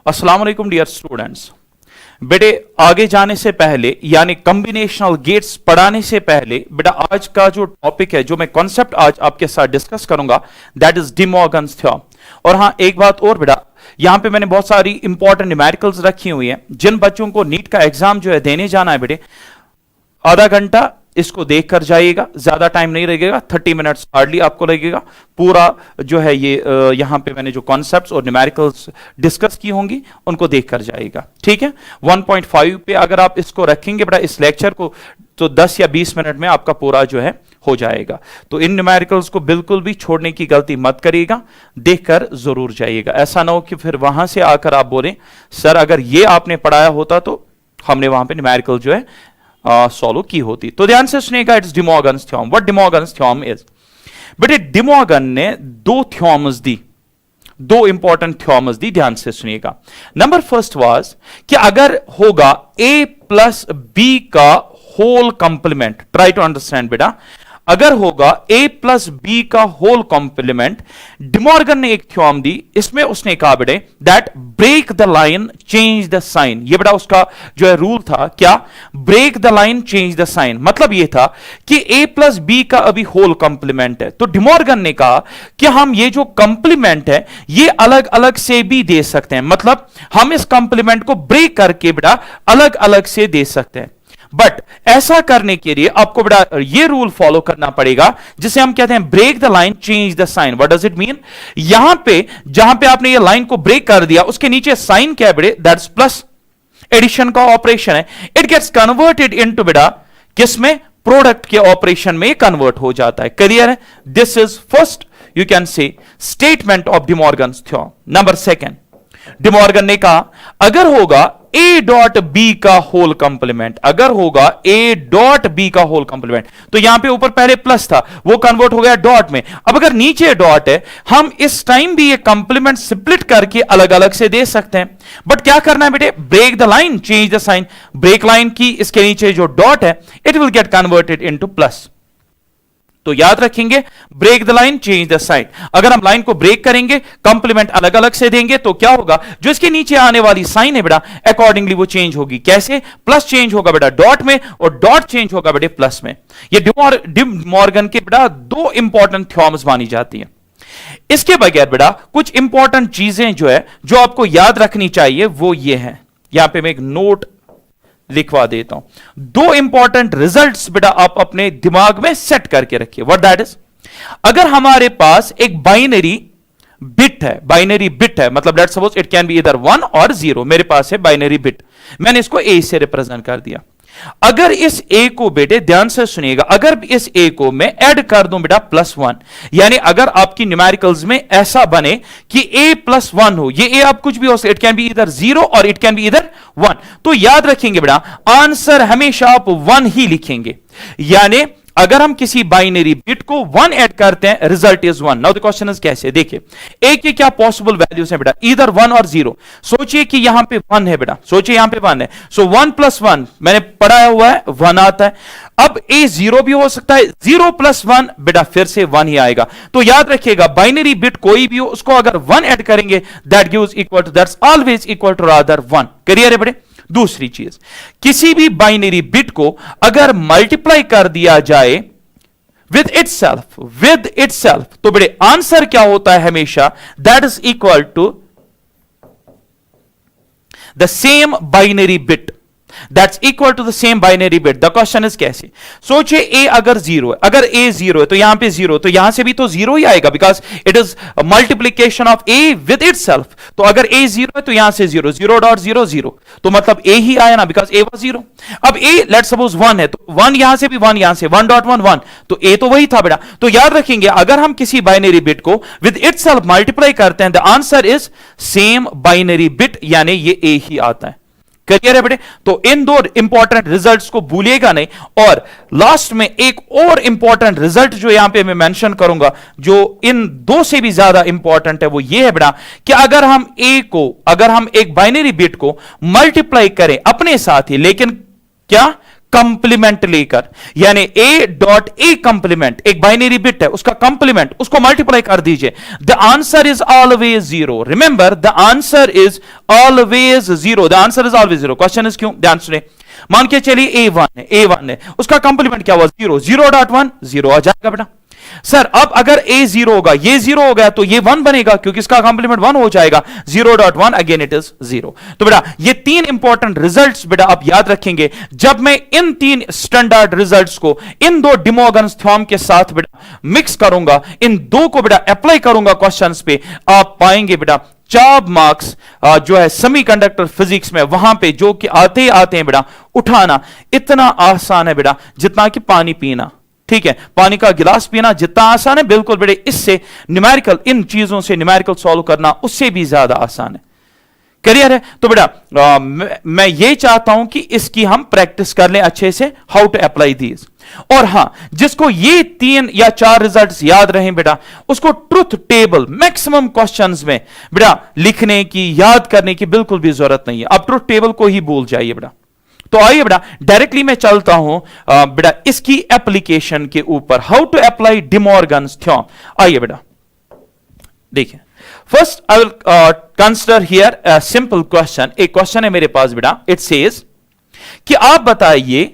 अस्सलाम वालेकुम dear students. बेटे आगे जाने से पहले यानी कॉम्बिनेशनल गेट्स पढ़ाने से पहले बेटा आज का जो टॉपिक है, जो मैं कॉन्सेप्ट आज आपके साथ डिस्कस करूंगा, that is D Morgan's theorem. और हां एक बात और बेटा, यहां पे मैंने बहुत सारी इंपॉर्टेंट न्यूमेरिकल्स रखी हुई हैं। जिन बच्चों को नीट का एग्जाम जो है देने जाना है बेटे, आधा घंटा इसको देख कर जाइएगा, ज्यादा टाइम नहीं लगेगा, 30 मिनट्स हार्डली आपको लगेगा। पूरा जो है ये यहां पे मैंने जो कॉन्सेप्ट्स और न्यूमेरिकल्स डिस्कस की होंगी उनको देख कर जाइएगा, ठीक है। 1.5 पे अगर आप इसको रखेंगे बेटा इस लेक्चर को, तो 10 या 20 मिनट में आपका पूरा जो है हो जाएगा। तो इन न्यूमेरिकल्स को बिल्कुल भी छोड़ने की गलती मत करिएगा, देखकर जरूर जाइएगा। ऐसा ना हो कि फिर वहां से आकर आप बोलें सर अगर ये आपने पढ़ाया होता तो हमने वहां पे न्यूमेरिकल जो है सॉल्व की होती। तो ध्यान से सुनिएगा, it's D Morgan's theorem. What D Morgan's theorem is? बेटे डी मॉर्गन ने दो थ्योरम्स दी, दो इंपॉर्टेंट थ्योरम्स दी, ध्यान से सुनिएगा। नंबर फर्स्ट वाज कि अगर होगा a प्लस बी का whole complement, try to understand बेटा, अगर होगा a प्लस बी का होल कॉम्प्लीमेंट, डिमॉर्गन ने एक थ्योरम दी, इसमें उसने कहा बेटे that break the line change the sign. ये बेटा उसका जो है रूल था, क्या? Break the line change the sign. मतलब ये था कि a प्लस बी का अभी होल कॉम्प्लीमेंट है, तो डिमॉर्गन ने कहा कि हम ये जो कॉम्प्लीमेंट है ये अलग अलग से भी दे सकते हैं। मतलब हम इस कॉम्प्लीमेंट को ब्रेक करके बेटा अलग अलग से दे सकते हैं। बट ऐसा करने के लिए आपको बेटा ये रूल फॉलो करना पड़ेगा जिसे हम कहते हैं break the line change the sign. What does it mean? यहां पे जहां पे आपने ये लाइन को ब्रेक कर दिया उसके नीचे साइन क्या है बेटे? दैट्स प्लस, एडिशन का ऑपरेशन है। इट गेट्स कन्वर्टेड इनटू बेटा किसमें? प्रोडक्ट के ऑपरेशन में कन्वर्ट हो जाता है। क्लियर है? This is first you can say statement of De Morgan's theorem. Number second, De Morgan ने कहा अगर होगा a डॉट बी का होल कंप्लीमेंट, अगर होगा a डॉट बी का होल कंप्लीमेंट, तो यहां पे ऊपर पहले प्लस था वो कन्वर्ट हो गया डॉट में। अब अगर नीचे डॉट है, हम इस टाइम भी ये कंप्लीमेंट स्प्लिट करके अलग अलग से दे सकते हैं। बट क्या करना है बेटे? Break the line change the sign. Break line की इसके नीचे जो डॉट है it will get converted into plus. तो याद रखेंगे break the line change the sign. अगर हम लाइन को ब्रेक करेंगे, कंप्लीमेंट अलग अलग से देंगे, तो क्या होगा? जो इसके नीचे आने वाली साइन है बेटा अकॉर्डिंगली वो चेंज होगी। कैसे? प्लस चेंज होगा बेटा डॉट में और डॉट चेंज होगा बेटे प्लस में। ये डी मॉर्गन के बेटा दो इंपॉर्टेंट थ्योरम्स मानी जाती हैं। इसके बगैर बेटा कुछ इंपॉर्टेंट चीजें जो है जो आपको याद रखनी चाहिए वो ये है। यहां पे मैं एक नोट लिखवा देता हूं। दो इंपॉर्टेंट रिजल्ट्स बेटा आप अपने दिमाग में सेट करके रखिए। What that is? अगर हमारे पास एक बाइनरी बिट है, बाइनरी बिट है, मतलब let's suppose it can be इधर 1 और 0। मेरे पास है बाइनरी बिट, मैंने इसको a से रिप्रेजेंट कर दिया। अगर इस a को बेटे ध्यान से सुनिएगा, अगर इस a को मैं ऐड कर दूं बेटा +1, यानी अगर आपकी न्यूमेरिकल्स में ऐसा बने कि a प्लस 1 हो, ये a आप कुछ भी हो सकता है, इट कैन बी इधर 0 और इट कैन बी इधर 1, तो याद रखेंगे बेटा आंसर हमेशा आप 1 ही लिखेंगे। यानी अगर हम किसी बाइनरी बिट को 1 ऐड करते हैं, result is 1। Now the question is कैसे? देखिए a के क्या पॉसिबल वैल्यूज हैं बेटा? इधर 1 और 0। सोचिए कि यहां पे 1 है बेटा, सोचिए यहां पे 1 है, सो 1 प्लस 1 मैंने पढ़ाया हुआ है 1 आता है। अब a 0 भी हो सकता है, 0 प्लस 1 बेटा फिर से 1 ही आएगा। तो याद रखिएगा बाइनरी बिट कोई भी हो उसको अगर 1 ऐड करेंगे that gives equal to, that's always equal to rather 1। Clear है बेटे? दूसरी चीज, किसी भी बाइनरी बिट को अगर मल्टीप्लाई कर दिया जाए विद इटसेल्फ, तो बेटे आंसर क्या होता है हमेशा? That is equal to the same binary bit, that's equal to the same binary bit. The question is कैसे? सोचिए a अगर 0 है, अगर a 0 है तो यहां पे 0, तो यहां से भी तो 0 ही आएगा because it is multiplication of a with itself. तो अगर a 0 है तो यहां से 0, 0 डॉट 0 0, तो मतलब a ही आया ना बिकॉज a was 0। अब a लेट्स सपोज 1 है, तो 1 यहां से भी 1, यहां से 1 डॉट 1 1, तो a तो वही था बेटा। तो याद रखेंगे अगर हम किसी बाइनरी बिट को विद इटसेल्फ मल्टीप्लाई करते हैं the answer is same binary bit, यानी ये a ही आता है। क्लियर है बेटे? तो इन दो इंपॉर्टेंट रिजल्ट्स को भूलिएगा नहीं। और लास्ट में एक और इंपॉर्टेंट रिजल्ट जो यहां पे मैं मेंशन करूंगा जो इन दो से भी ज्यादा इंपॉर्टेंट है, वो ये है बेटा कि अगर हम एक बाइनरी बिट को मल्टीप्लाई करें अपने साथ ही, लेकिन क्या कंप्लीमेंट लेकर, यानी ए डॉट ए कंप्लीमेंट, एक बाइनरी बिट है उसका कंप्लीमेंट, उसको मल्टीप्लाई कर दीजिए, the answer is always zero. Remember, the answer is always zero, the answer is always zero. Question is क्यों, ध्यान सुने। मान के चलिए ए1 है, उसका कंप्लीमेंट क्या हुआ, जीरो, 0.1 जीरो आ जाएगा बेटा। सर अब अगर ए जीरो होगा, ये जीरो हो गया तो ये 1 बनेगा, क्योंकि इसका कंप्लीमेंट 1 हो जाएगा, 0.1 अगेन इट इज जीरो। तो बेटा ये तीन इंपॉर्टेंट रिजल्ट्स बेटा आप याद रखेंगे। जब मैं इन तीन स्टैंडर्ड रिजल्ट्स को इन दो डे मॉर्गन्स थ्योरम के साथ बेटा मिक्स करूंगा, इन दो को बेटा अप्लाई करूंगा क्वेश्चंस पे, आप पाएंगे बेटा 4 मार्क्स जो है सेमीकंडक्टर फिजिक्स में वहां पे, जो कि आते हैं बेटा उठाना इतना आसान है बेटा जितना कि पानी पीना। ठीक है, पानी का गिलास पीना जितना आसान है, बिल्कुल बेटे इससे न्यूमेरिकल, इन चीजों से न्यूमेरिकल सॉल्व करना उससे भी ज्यादा आसान है। क्लियर है? तो बेटा मैं ये चाहता हूं कि इसकी हम प्रैक्टिस कर लें अच्छे से, हाउ टू अप्लाई दीज। और हां, जिसको ये 3 या 4 रिजल्ट्स याद रहे बेटा, उसको ट्रुथ टेबल मैक्सिमम क्वेश्चंस में बेटा लिखने की, याद करने की बिल्कुल भी जरूरत नहीं है। अब ट्रुथ टेबल को ही भूल जाइए बेटा। तो आइए बेटा डायरेक्टली मैं चलता हूं बेटा इसकी एप्लीकेशन के ऊपर, how to apply De Morgan's theorem. आइए बेटा देखिए, first I will consider here a simple question. एक क्वेश्चन है मेरे पास बेटा, इट सेज कि आप बताइए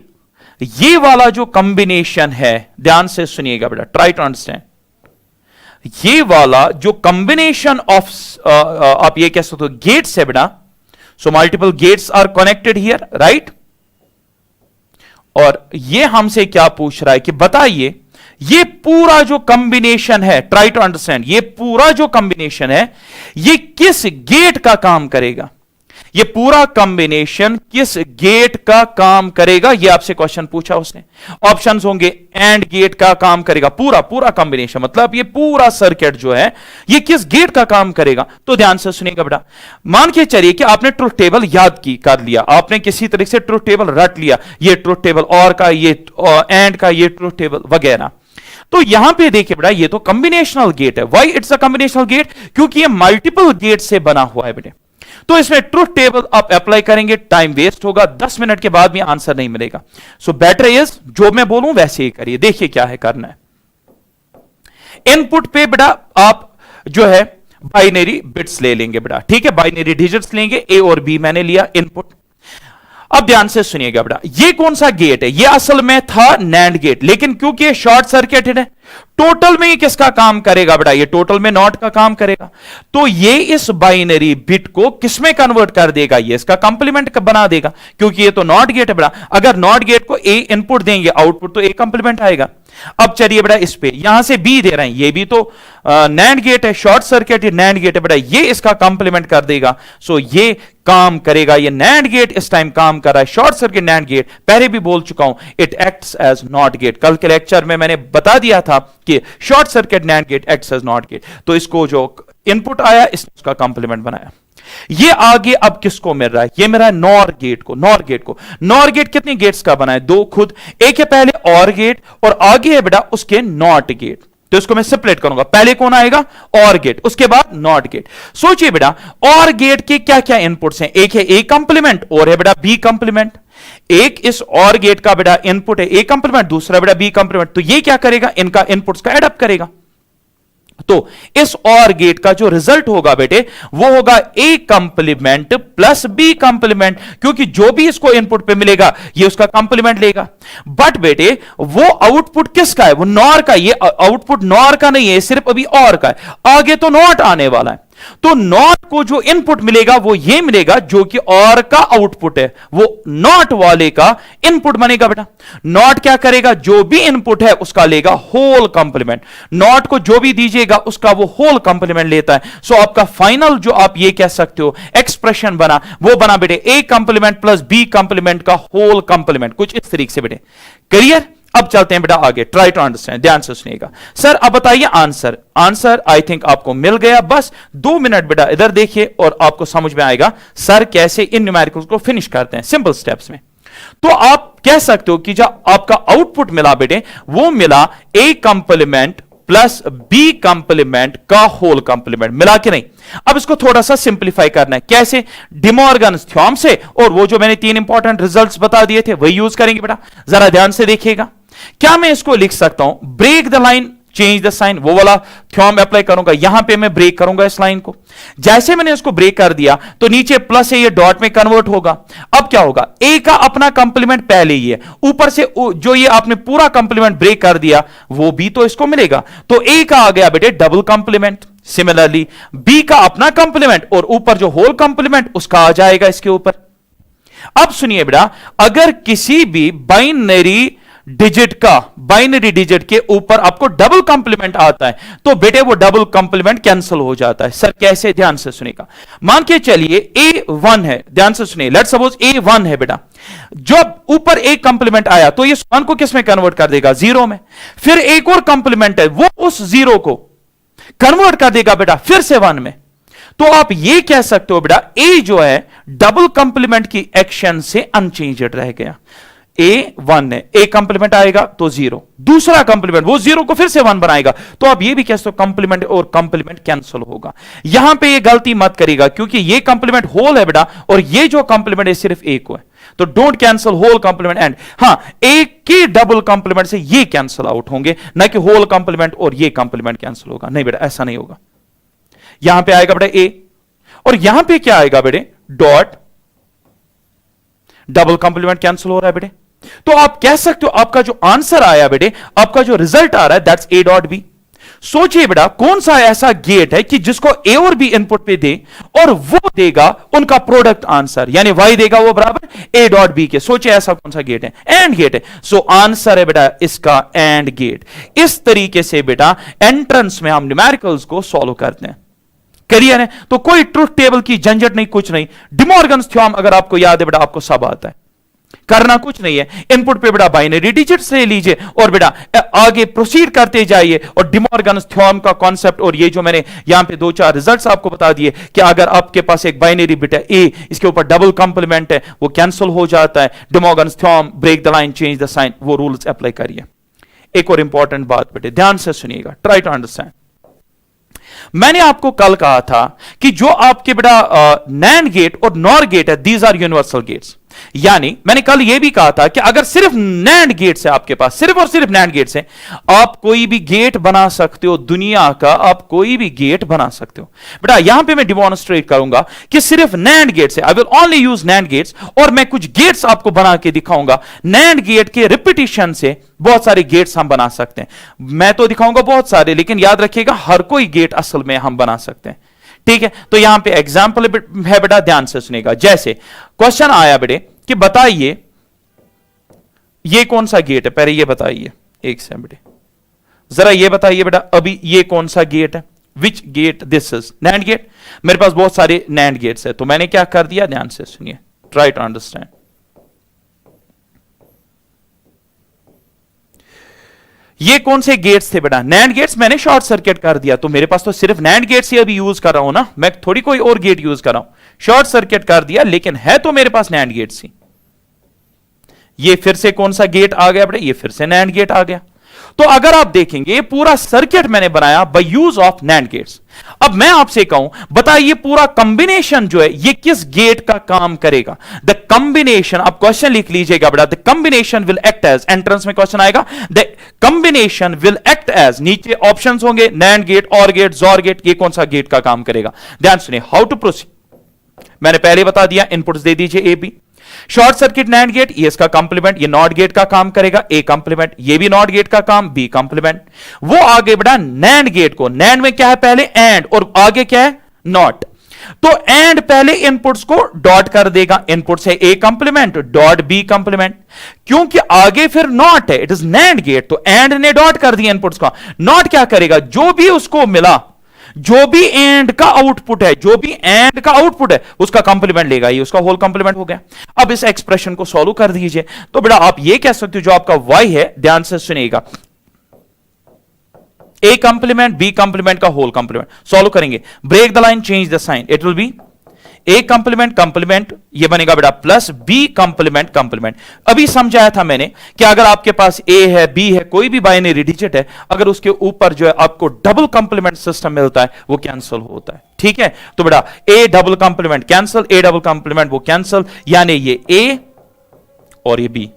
ये वाला जो कॉम्बिनेशन है, ध्यान से सुनिएगा बेटा, ट्राई टू अंडरस्टैंड, ये वाला जो कॉम्बिनेशन ऑफ आप ये कह सकते हो गेट्स है बेटा, so multiple gates are connected here, right. और ये हमसे क्या पूछ रहा है कि बताइए ये पूरा जो कॉम्बिनेशन है, ट्राई टू अंडरस्टैंड, ये पूरा जो कॉम्बिनेशन है ये किस गेट का काम करेगा, ये पूरा कॉम्बिनेशन किस गेट का काम करेगा, ये आपसे क्वेश्चन पूछा उसने। ऑप्शंस होंगे एंड गेट का काम करेगा, पूरा कॉम्बिनेशन, मतलब ये पूरा सर्किट जो है ये किस गेट का काम करेगा। तो ध्यान से सुनिएगा बेटा, मान के चलिए कि आपने ट्रुथ टेबल याद कर लिया, आपने किसी तरीके से ट्रुथ टेबल रट लिया, ये ट्रुथ टेबल और का, ये एंड का, ये ट्रुथ टेबल वगैरह। तो यहां पे देखिए बेटा ये तो कॉम्बिनेशनल गेट है। Why it's a combinational gate? क्योंकि ये मल्टीपल गेट से बना हुआ है बेटे। तो इसमें ट्रुथ टेबल आप अप्लाई करेंगे, टाइम वेस्ट होगा, 10 मिनट के बाद भी आंसर नहीं मिलेगा। सो बेटर इज जो मैं बोलूं वैसे ही करिए। देखिए क्या है करना है, इनपुट पे बेटा आप जो है बाइनरी बिट्स ले लेंगे बेटा, ठीक है, बाइनरी डिजिट्स लेंगे, ए और बी मैंने लिया इनपुट। अब ध्यान से सुनिएगा बेटा, ये कौन सा गेट है, ये असल में था नैंड गेट, लेकिन क्योंकि ये शॉर्ट सर्किटेड है, टोटल में ये किसका काम करेगा बेटा, ये टोटल में नॉट का काम करेगा। तो ये इस बाइनरी बिट को किसमें कन्वर्ट कर देगा, ये इसका कंप्लीमेंट बना देगा, क्योंकि ये तो नॉट गेट है बेटा। अगर नॉट गेट को ए इनपुट देंगे, आउटपुट तो ए कंप्लीमेंट आएगा। अब चलिए बेटा इस पे, यहां से बी दे रहे हैं, ये भी तो नैंड गेट है, शॉर्ट सर्किट नैंड गेट है बेटा, ये इसका कंप्लीमेंट कर देगा। सो ये काम करेगा, ये नैंड गेट इस टाइम काम कर रहा है, शॉर्ट सर्किट नैंड गेट, पहले भी बोल चुका हूं, it acts as NOT gate. कल के लेक्चर में मैंने बता दिया था कि short circuit NAND gate acts as NOT gate. तो इसको जो इनपुट आया इसने उसका कंप्लीमेंट बनाया। ये आगे अब किसको मिल रहा है, ये मिल रहा है नॉर गेट को। नॉर गेट कितने गेट्स का बना है, 2 खुद, एक है पहले और गेट और आगे है बेटा उसके नॉट गेट। तो इसको मैं सेपरेट करूंगा, पहले कौन आएगा, और गेट, उसके बाद नॉट गेट। सोचिए बेटा और गेट के क्या क्या इनपुट्स हैं, एक है ए कंप्लीमेंट और है बेटा बी कंप्लीमेंट। एक इस और गेट का बेटा इनपुट है ए कंप्लीमेंट, दूसरा बेटा बी कंप्लीमेंट। तो ये क्या करेगा, इनका इनपुट्स का एडअप करेगा। तो इस और गेट का जो रिजल्ट होगा बेटे वो होगा ए कंप्लीमेंट प्लस बी कंप्लीमेंट, क्योंकि जो भी इसको इनपुट पे मिलेगा ये उसका कंप्लीमेंट लेगा। बट बेटे वो आउटपुट किसका है, वो नॉर का, ये आउटपुट नॉर का नहीं है, सिर्फ अभी और का है, आगे तो नॉट आने वाला है। तो नॉट को जो इनपुट मिलेगा वो ये मिलेगा जो कि और का आउटपुट है, वो नॉट वाले का इनपुट बनेगा बेटा। नॉट क्या करेगा, जो भी इनपुट है उसका लेगा होल कंप्लीमेंट, नॉट को जो भी दीजिएगा उसका वो होल कंप्लीमेंट लेता है। सो आपका फाइनल जो आप ये कह सकते हो एक्सप्रेशन बना, वो बना बेटे A complement plus B complement का होल कंप्लीमेंट, कुछ इस तरीके से बेटे। क्लियर? अब चलते हैं बेटा आगे, ट्राई टू अंडरस्टैंड, ध्यान से सुनिएगा। सर अब बताइए आंसर आई थिंक आपको मिल गया, बस 2 मिनट बेटा इधर देखिए और आपको समझ में आएगा सर कैसे इन न्यूमेरिकल्स को फिनिश करते हैं सिंपल स्टेप्स में। तो आप कह सकते हो कि जो आपका आउटपुट मिला बेटे वो मिला ए कंप्लीमेंट प्लस बी कंप्लीमेंट का होल कंप्लीमेंट, मिला के नहीं। अब इसको थोड़ा सा सिंप्लीफाई करना है, कैसे? डिमॉर्गन्स थ्योरम से, और वो जो मैंने 3 इंपॉर्टेंट रिजल्ट्स बता दिए थे वही यूज करेंगे बेटा। जरा ध्यान से देखिएगा, क्या मैं इसको लिख सकता हूं, break the line change the sign, वो वाला थ्योरम अप्लाई करूंगा, यहां पे मैं ब्रेक करूंगा इस लाइन को। जैसे मैंने इसको ब्रेक कर दिया तो नीचे प्लस है, ये डॉट में कन्वर्ट होगा। अब क्या होगा, ए का अपना कंप्लीमेंट पहले ही है, ऊपर से जो ये आपने पूरा कंप्लीमेंट ब्रेक कर दिया वो भी तो इसको मिलेगा, तो ए का आ गया बेटे डबल कंप्लीमेंट। सिमिलरली बी का अपना कंप्लीमेंट और ऊपर जो होल कंप्लीमेंट उसका आ जाएगा इसके ऊपर। अब सुनिए बेटा, अगर किसी भी बाइनरी डिजिट के ऊपर आपको डबल कंप्लीमेंट आता है तो बेटे वो डबल कंप्लीमेंट कैंसिल हो जाता है। सर कैसे? ध्यान से सुनिएगा, मान के चलिए A1 है, ध्यान से सुनिए, लेट्स सपोज A1 है बेटा, जब ऊपर एक कंप्लीमेंट आया तो ये 1 को किस में कन्वर्ट कर देगा? 0 में। फिर एक और कंप्लीमेंट है, वो उस 0 को कन्वर्ट कर देगा बेटा फिर से 1 में। तो आप ये कह सकते हो बेटा ए जो है डबल कंप्लीमेंट की एक्शन से अनचेंज्ड रह गया। A1 है, एक कंप्लीमेंट आएगा तो 0, दूसरा कंप्लीमेंट वो 0 को फिर से 1 बनाएगा, तो आप ये भी कह सकते हो कंप्लीमेंट और कंप्लीमेंट कैंसिल होगा। यहां पे ये गलती मत करेगा क्योंकि ये कंप्लीमेंट होल है बेटा और ये जो कंप्लीमेंट है सिर्फ एक को है, तो don't cancel whole complement and. हां, एक के डबल कंप्लीमेंट से ये कैंसिल आउट होंगे, ना कि होल कंप्लीमेंट और ये कंप्लीमेंट कैंसिल होगा। नहीं बेटा ऐसा नहीं होगा, यहां पे आएगा बेटा ए और यहां पे क्या आएगा बेटे? डॉट, डबल कंप्लीमेंट कैंसिल हो रहा है बेटे। तो आप कह सकते हो आपका जो आंसर आया बेटे, आपका जो रिजल्ट आ रहा है दैट्स ए डॉट बी। सोचिए बेटा कौन सा ऐसा गेट है कि जिसको ए और बी इनपुट पे दे और वो देगा उनका प्रोडक्ट आंसर, यानी वाई देगा वो बराबर ए डॉट बी के। सोचिए ऐसा कौन सा गेट है? एंड गेट है। सो आंसर है बेटा इसका एंड गेट। इस तरीके से बेटा एंट्रेंस में हम न्यूमेरिकल्स को सॉल्व करते हैं। क्लियर है? तो कोई ट्रुथ टेबल की झंझट नहीं, कुछ नहीं। डिमॉर्गन्स थ्योरम अगर आपको याद है बेटा, आपको सब आता है, करना कुछ नहीं है। इनपुट पे बेटा बाइनरी डिजिट्स ले लीजिए और बेटा आगे प्रोसीड करते जाइए और डिमॉर्गन्स थ्योरम का कॉन्सेप्ट और ये जो मैंने यहां पे 2-4 रिजल्ट्स आपको बता दिए कि अगर आपके पास एक बाइनरी बिट है ए, इसके ऊपर डबल कंप्लीमेंट है, वो कैंसिल हो जाता है। De Morgan's theorem, break the line change the sign, वो रूल्स अप्लाई करिए। एक और इंपॉर्टेंट बात बेटे ध्यान से सुनिएगा, ट्राई टू अंडरस्टैंड। मैंने आपको कल कहा था कि जो आपके बेटा नैंड गेट और नॉर गेट है, दीज आर यूनिवर्सल गेट्स। यानी मैंने कल यह भी कहा था कि अगर सिर्फ नैंड गेट से आपके पास, सिर्फ और सिर्फ नैंड गेट से आप कोई भी गेट बना सकते हो, दुनिया का आप कोई भी गेट बना सकते हो। बेटा यहां पे मैं डिमॉन्स्ट्रेट करूंगा कि सिर्फ नैंड गेट से, I will only use NAND gates, और मैं कुछ गेट्स आपको बना के दिखाऊंगा। नैंड गेट के रिपीटिशन से बहुत सारे गेट्स हम बना सकते हैं। मैं तो दिखाऊंगा बहुत सारे, लेकिन याद रखिएगा हर कोई गेट असल में हम बना सकते हैं। ठीक है, तो यहां पे एग्जाम्पल है बेटा, ध्यान से सुनेगा। जैसे क्वेश्चन आया बेटे कि बताइए ये कौन सा गेट है, पहले ये बताइए, एक सेकंड बेटे, जरा ये बताइए बेटा अभी ये कौन सा गेट है, which gate this is? NAND gate. मेरे पास बहुत सारे नैंड गेट्स है, तो मैंने क्या कर दिया, ध्यान से सुनिए, ट्राई टू अंडरस्टैंड। ये कौन से गेट्स थे बेटा? NAND gates. मैंने शॉर्ट सर्किट कर दिया, तो मेरे पास तो सिर्फ नैंड गेट्स ही अभी यूज कर रहा हूं ना, मैं थोड़ी कोई और गेट यूज कर रहा हूं। शॉर्ट सर्किट कर दिया, लेकिन है तो मेरे पास नैंड गेट्स ही। ये फिर से कौन सा गेट आ गया बेटा? ये फिर से नैंड गेट आ गया। तो अगर आप देखेंगे ये पूरा सर्किट मैंने बनाया by use of NAND gates. अब मैं आपसे कहूं बताइए पूरा कॉम्बिनेशन जो है ये किस गेट का काम करेगा? द कॉम्बिनेशन, आप क्वेश्चन लिख लीजिएगा बेटा, the combination will act as, entrance में क्वेश्चन आएगा, the combination will act as, नीचे ऑप्शंस होंगे NAND gate, OR gate, XOR gate, ये कौन सा गेट का काम करेगा? ध्यान सुनिए, हाउ टू प्रोसीड मैंने पहले बता दिया, इनपुट्स दे दीजिए A B. Short circuit NAND gate, ये इसका कंप्लीमेंट, ये नॉट गेट का काम करेगा, ए कंप्लीमेंट, ये भी नॉट गेट का काम, बी कंप्लीमेंट। वो आगे बढ़ा नैंड गेट को, नैंड में क्या है पहले एंड, और आगे क्या है नॉट, तो एंड पहले इनपुट्स को डॉट कर देगा, इनपुट्स है A complement, dot B complement, क्योंकि आगे फिर नॉट है, इट इज नैंड गेट, तो एंड ने डॉट कर दिया इनपुट्स का। नॉट क्या करेगा, जो भी उसको मिला, जो भी एंड का आउटपुट है, जो भी एंड का आउटपुट है उसका कंप्लीमेंट लेगा, ये उसका होल कंप्लीमेंट हो गया। अब इस एक्सप्रेशन को सॉल्व कर दीजिए, तो बेटा आप ये कह सकते हो जो आपका y है, ध्यान से सुनिएगा, ए कंप्लीमेंट, बी कंप्लीमेंट का होल कंप्लीमेंट। सॉल्व करेंगे, break the line, change the sign, it will be a complement complement ये बनेगा बेटा प्लस बी कंप्लीमेंट कंप्लीमेंट। अभी समझाया था मैंने कि अगर आपके पास ए है, बी है, कोई भी बाइनरी डिजिट है, अगर उसके ऊपर जो है आपको डबल कंप्लीमेंट सिस्टम मिलता है वो कैंसिल होता है। ठीक है, तो बेटा A double complement cancel, A double complement वो कैंसिल, यानी ये ए और ये बी।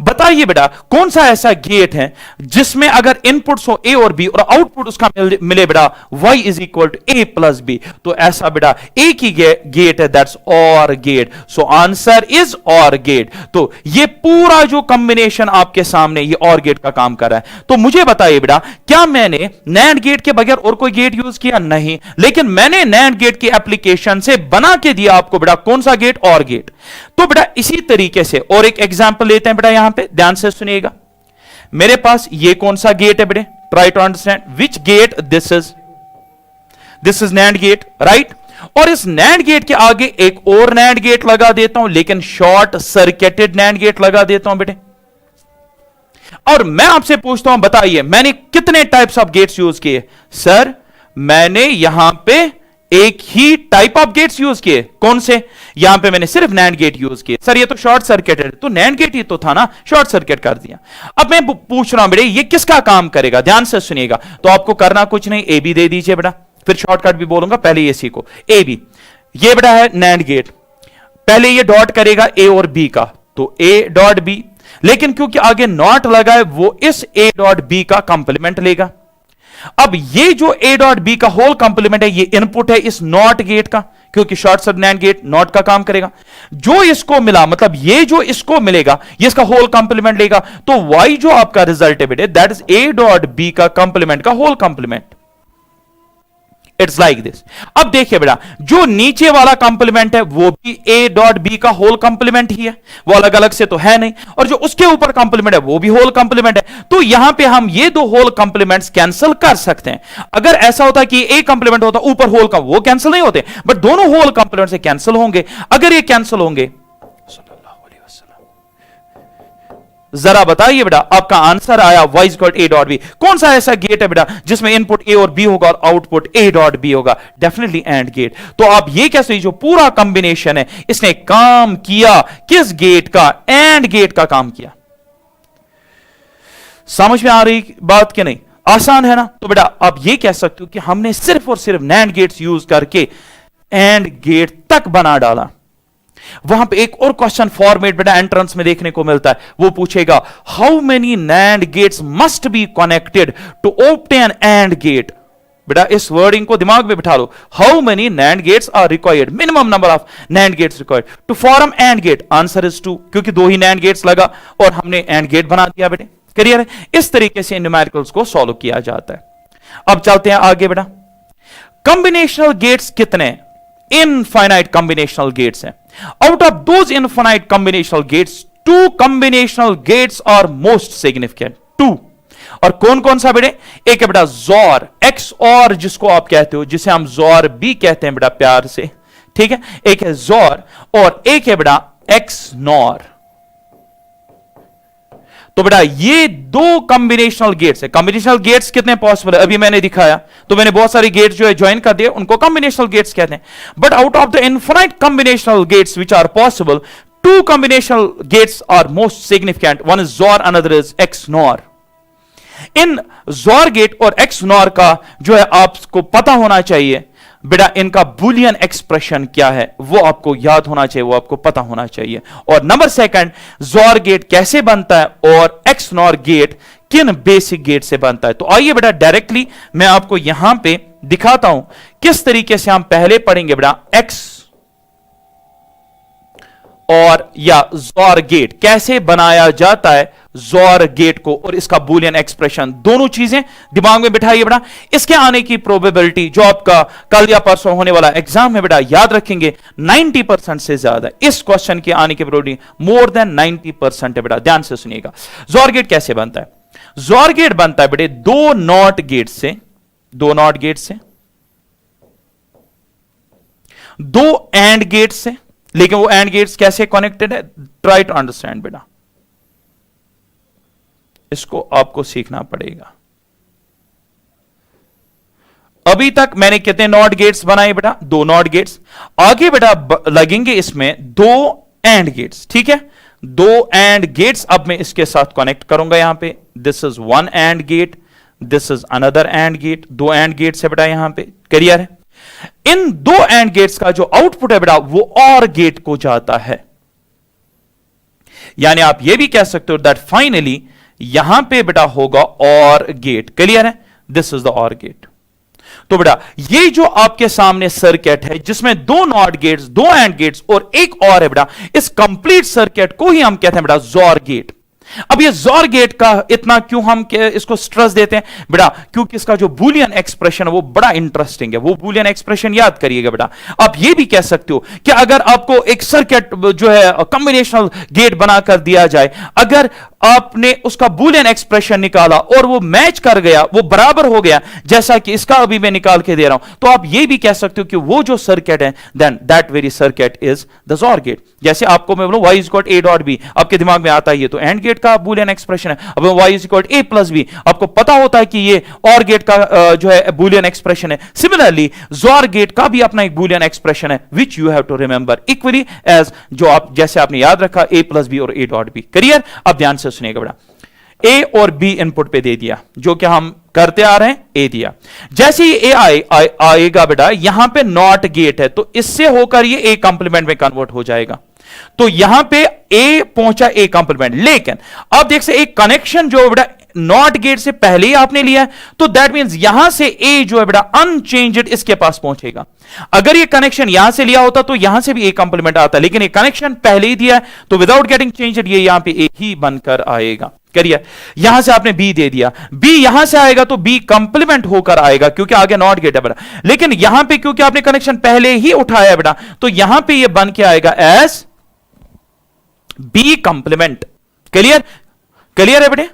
बताइए बेटा कौन सा ऐसा गेट है जिसमें अगर इनपुट्स हो ए और बी और आउटपुट उसका मिले बेटा y is equal to A plus B, तो ऐसा बेटा एक ही गेट है, that's OR gate. So answer is OR gate. तो ये पूरा जो कॉम्बिनेशन आपके सामने ये और गेट का काम कर रहा है। तो मुझे बताइए बेटा क्या मैंने नैंड गेट के बगैर और कोई गेट यूज किया? नहीं, लेकिन मैंने नैंड गेट की एप्लीकेशन से बना के दिया आपको बेटा कौन सा गेट? OR gate. तो बेटा इसी तरीके से और एक एग्जांपल लेते हैं बेटा, यहां पे ध्यान से सुनिएगा। मेरे पास ये कौन सा गेट है बेटे? Try to understand which gate this is NAND gate, right. और इस नैंड गेट के आगे एक और नैंड गेट लगा देता हूं, लेकिन शॉर्ट सर्किटेड नैंड गेट लगा देता हूं बेटे। और मैं आपसे पूछता हूं बताइए मैंने कितने टाइप्स ऑफ गेट्स यूज किए? सर मैंने यहां पे एक ही टाइप ऑफ गेट्स यूज किए। कौन से? यहां पे मैंने सिर्फ नैंड गेट यूज किए। सर ये तो शॉर्ट सर्किट है, तो नैंड गेट ही तो था ना, शॉर्ट सर्किट कर दिया। अब मैं पूछ रहा हूं बेटे ये किसका काम करेगा? ध्यान से सुनिएगा। तो आपको करना कुछ नहीं, ए बी दे दीजिए बेटा, फिर शॉर्टकट भी बोलूंगा, पहले ये सीखो। ए बी ये बेटा है नैंड गेट, पहले ये डॉट करेगा ए और बी का, तो ए डॉट बी, लेकिन क्योंकि आगे नॉट लगा है वो इस ए डॉट बी का कंप्लीमेंट लेगा। अब ये जो ए डॉट बी का होल कंप्लीमेंट है ये इनपुट है इस नॉट गेट का, क्योंकि short circuit NAND gate NOT का काम करेगा। जो इसको मिला मतलब ये जो इसको मिलेगा ये इसका होल कंप्लीमेंट लेगा, तो वाई जो आपका रिजल्ट है बेटे that is A dot B का कंप्लीमेंट का whole complement. It's like this. अब देखिए बेटा जो नीचे वाला कंप्लीमेंट है वो भी ए डॉट बी का होल कंप्लीमेंट ही है, वो अलग अलग से तो है नहीं, और जो उसके ऊपर कंप्लीमेंट है वो भी होल कंप्लीमेंट है। तो यहां पे हम ये दो होल कंप्लीमेंट्स कैंसिल कर सकते हैं। अगर ऐसा होता कि ए कंप्लीमेंट होता ऊपर होल का, वो कैंसिल नहीं होते, बट दोनों होल कंप्लीमेंट से कैंसिल होंगे। अगर ये कैंसिल होंगे, जरा बताइए बेटा आपका आंसर आया y equal A dot B. कौन सा ऐसा गेट है बेटा जिसमें इनपुट ए और बी होगा और आउटपुट ए डॉट बी होगा? Definitely AND gate. तो आप ये कैसे, जो पूरा कॉम्बिनेशन है इसने काम किया किस गेट का? एंड गेट का काम किया। समझ में आ रही बात कि नहीं? आसान है ना? तो बेटा आप ये कह सकते हो कि हमने सिर्फ और सिर्फ नैंड गेट्स यूज करके एंड गेट तक बना डाला। वहां पे एक और क्वेश्चन फॉर्मेट बेटा एंट्रेंस में देखने को मिलता है, वो पूछेगा how many NAND gates must be connected to obtain AND gate. बेटा इस वर्डिंग को दिमाग में बिठा लो, how many NAND gates are required, minimum number of NAND gates required to form AND gate. Answer is 2, क्योंकि 2 ही नैंड गेट्स लगा और हमने एंड गेट बना दिया बेटे। क्लियर है? इस तरीके से न्यूमेरिकल्स को सॉल्व किया जाता है। अब चलते हैं आगे बेटा। कॉम्बिनेशनल गेट्स कितने? इनफाइनाइट कॉम्बिनेशनल गेट्स हैं। Out of those infinite combinational gates, 2 combinational gates are most significant. 2 और कौन कौन सा बेटे? एक है बेटा XOR, XOR जिसको आप कहते हो, जिसे हम XOR भी कहते हैं बेटा प्यार से, ठीक है। एक है XOR और एक है बेटा XNOR। तो बेटा ये 2 कॉम्बिनेशनल गेट्स है। कॉम्बिनेशनल गेट्स कितने पॉसिबल है अभी मैंने दिखाया, तो मैंने बहुत सारी गेट्स जो है ज्वाइन कर दिए, उनको कॉम्बिनेशनल गेट्स कहते हैं। But out of the infinite combinational gates which are possible, 2 combinational gates are most significant. One is XOR, another is XNOR। इन XOR गेट और XNOR का जो है आपको पता होना चाहिए बेटा, इनका बुलियन एक्सप्रेशन क्या है वो आपको याद होना चाहिए, वो आपको पता होना चाहिए। और नंबर 2 XOR गेट कैसे बनता है और XNOR गेट किन बेसिक गेट से बनता है। तो आइए बेटा डायरेक्टली मैं आपको यहां पे दिखाता हूं किस तरीके से हम पहले पढ़ेंगे बेटा X और या XOR गेट कैसे बनाया जाता है, XOR गेट को और इसका बुलियन एक्सप्रेशन, दोनों चीजें दिमाग में बिठाइए बेटा। इसके आने की प्रोबेबिलिटी जो आपका कल या परसों होने वाला एग्जाम है बेटा याद रखेंगे 90% से ज्यादा इस क्वेश्चन के आने की प्रोबेबिलिटी मोर देन 90% है बेटा। ध्यान से सुनिएगा XOR गेट कैसे बनता है। XOR गेट बनता है बेटे 2 नॉट गेट से, 2 नॉट गेट से, 2 एंड गेट से। लेकिन वो एंड गेट्स कैसे कनेक्टेड है, ट्राई टू अंडरस्टैंड बेटा, इसको आपको सीखना पड़ेगा। अभी तक मैंने कितने नॉट गेट्स बनाए बेटा? 2 नॉट गेट्स। आगे बेटा लगेंगे इसमें 2 एंड गेट्स, ठीक है? 2 एंड गेट्स अब मैं इसके साथ कनेक्ट करूंगा यहां पे। This is 1 AND gate, this is another AND gate. 2 AND gates है बेटा यहां पे, क्लियर है? इन 2 एंड गेट्स का जो आउटपुट है बेटा वो और गेट को जाता है। यानी आप ये भी कह सकते हो दैट फाइनली यहां पे बेटा होगा और गेट, क्लियर है? दिस इज द और गेट। तो बेटा ये जो आपके सामने सर्किट है जिसमें 2 नॉट गेट्स, 2 एंड गेट्स और एक और है बेटा, इस कंप्लीट सर्किट को ही हम कहते हैं बेटा जोर गेट। अब ये जोर गेट का इतना क्यों हम इसको स्ट्रेस देते हैं बेटा? क्योंकि इसका जो बूलियन एक्सप्रेशन है वो बड़ा इंटरेस्टिंग है। वो बूलियन एक्सप्रेशन याद करिएगा बेटा। आप ये भी कह सकते हो कि अगर आपको एक सर्किट जो है कॉम्बिनेशनल गेट बनाकर दिया जाए, अगर आपने उसका बूलियन एक्सप्रेशन निकाला और वो मैच कर गया, वो बराबर हो गया जैसा कि इसका अभी मैं निकाल के दे रहा हूं, तो आप ये भी कह सकते हो कि वो जो सर्किट है then that very circuit is the XOR gate. जैसे आपको मैं बोलूं y is equal a dot b, आपके दिमाग में आता है ये तो एंड गेट का बूलियन एक्सप्रेशन है। अब y is equal a plus b, आपको पता होता है कि ये और गेट का जो है बूलियन एक्सप्रेशन है। सिमिलरली जोर गेट का भी अपना एक बूलियन एक्सप्रेशन है which you have to remember equally as जो आप जैसे आपने याद रखा a प्लस b और a डॉट b। क्लियर? अब ध्यान से सुनिएगा बेटा। A और B इनपुट पे दे दिया, जो कि हम करते आ रहे हैं, A दिया। जैसे ही A आएगा बेटा, यहां पे नॉट गेट है तो इससे होकर ये A कंप्लीमेंट में कन्वर्ट हो जाएगा। तो यहां पे A पहुंचा A कंप्लीमेंट, लेकिन अब देख से एक कनेक्शन जो बेटा नॉट गेट से पहले ही आपने लिया है, तो दैट मींस यहां से A जो है बेटा अनचेंज्ड इसके पास पहुंचेगा। अगर ये कनेक्शन यहां से लिया होता तो यहां से भी A कंप्लीमेंट आता, लेकिन ये कनेक्शन पहले ही दिया है तो विदाउट गेटिंग चेंज्ड ये यहां पे A ही बनकर आएगा। करिए, यहां से आपने B दे दिया, B यहां से आएगा तो B कंप्लीमेंट होकर आएगा क्योंकि आगे नॉट गेट है बेटा। लेकिन यहां पे क्योंकि आपने कनेक्शन पहले ही उठाया है बेटा, तो यहां पे ये बन के आएगा as B complement. Clear? Clear है बेटे?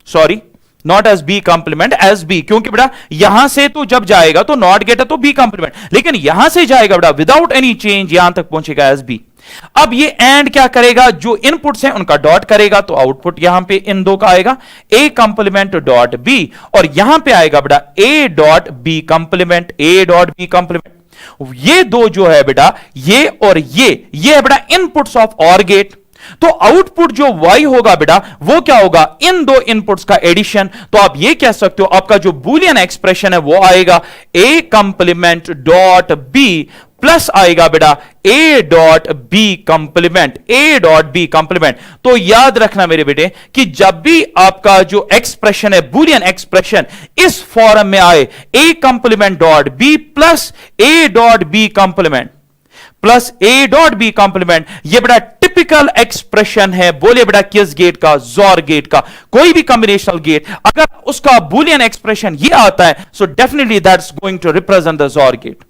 Sorry, not as B complement, as B, क्योंकि बेटा यहां से तो जब जाएगा तो नॉट गेट है तो बी कंप्लीमेंट, लेकिन यहां से जाएगा बेटा विदाउट एनी चेंज यहां तक पहुंचेगा एज बी। अब ये एंड क्या करेगा? जो इनपुट्स हैं उनका डॉट करेगा, तो आउटपुट यहां पे इन दो का आएगा ए कंप्लीमेंट डॉट बी, और यहां पे आएगा बेटा A dot B complement, A dot B complement. ये दो जो है बेटा, ये और ये है बेटा इनपुट्स ऑफ ऑर गेट। तो आउटपुट जो y होगा बेटा वो क्या होगा? इन दो इनपुट्स का एडिशन। तो आप ये कह सकते हो आपका जो बूलियन एक्सप्रेशन है वो आएगा a complement dot b plus आएगा बेटा a dot b complement, a dot b complement. तो याद रखना मेरे बेटे कि जब भी आपका जो एक्सप्रेशन है बूलियन एक्सप्रेशन इस फॉर्म में आए a complement dot b plus a dot b complement plus A dot B complement, ये बड़ा टिपिकल एक्सप्रेशन है, बोले बेटा किस गेट का? जोर गेट का। कोई भी कॉम्बिनेशनल गेट अगर उसका बूलियन एक्सप्रेशन ये आता है, so definitely that's going to represent the XOR gate.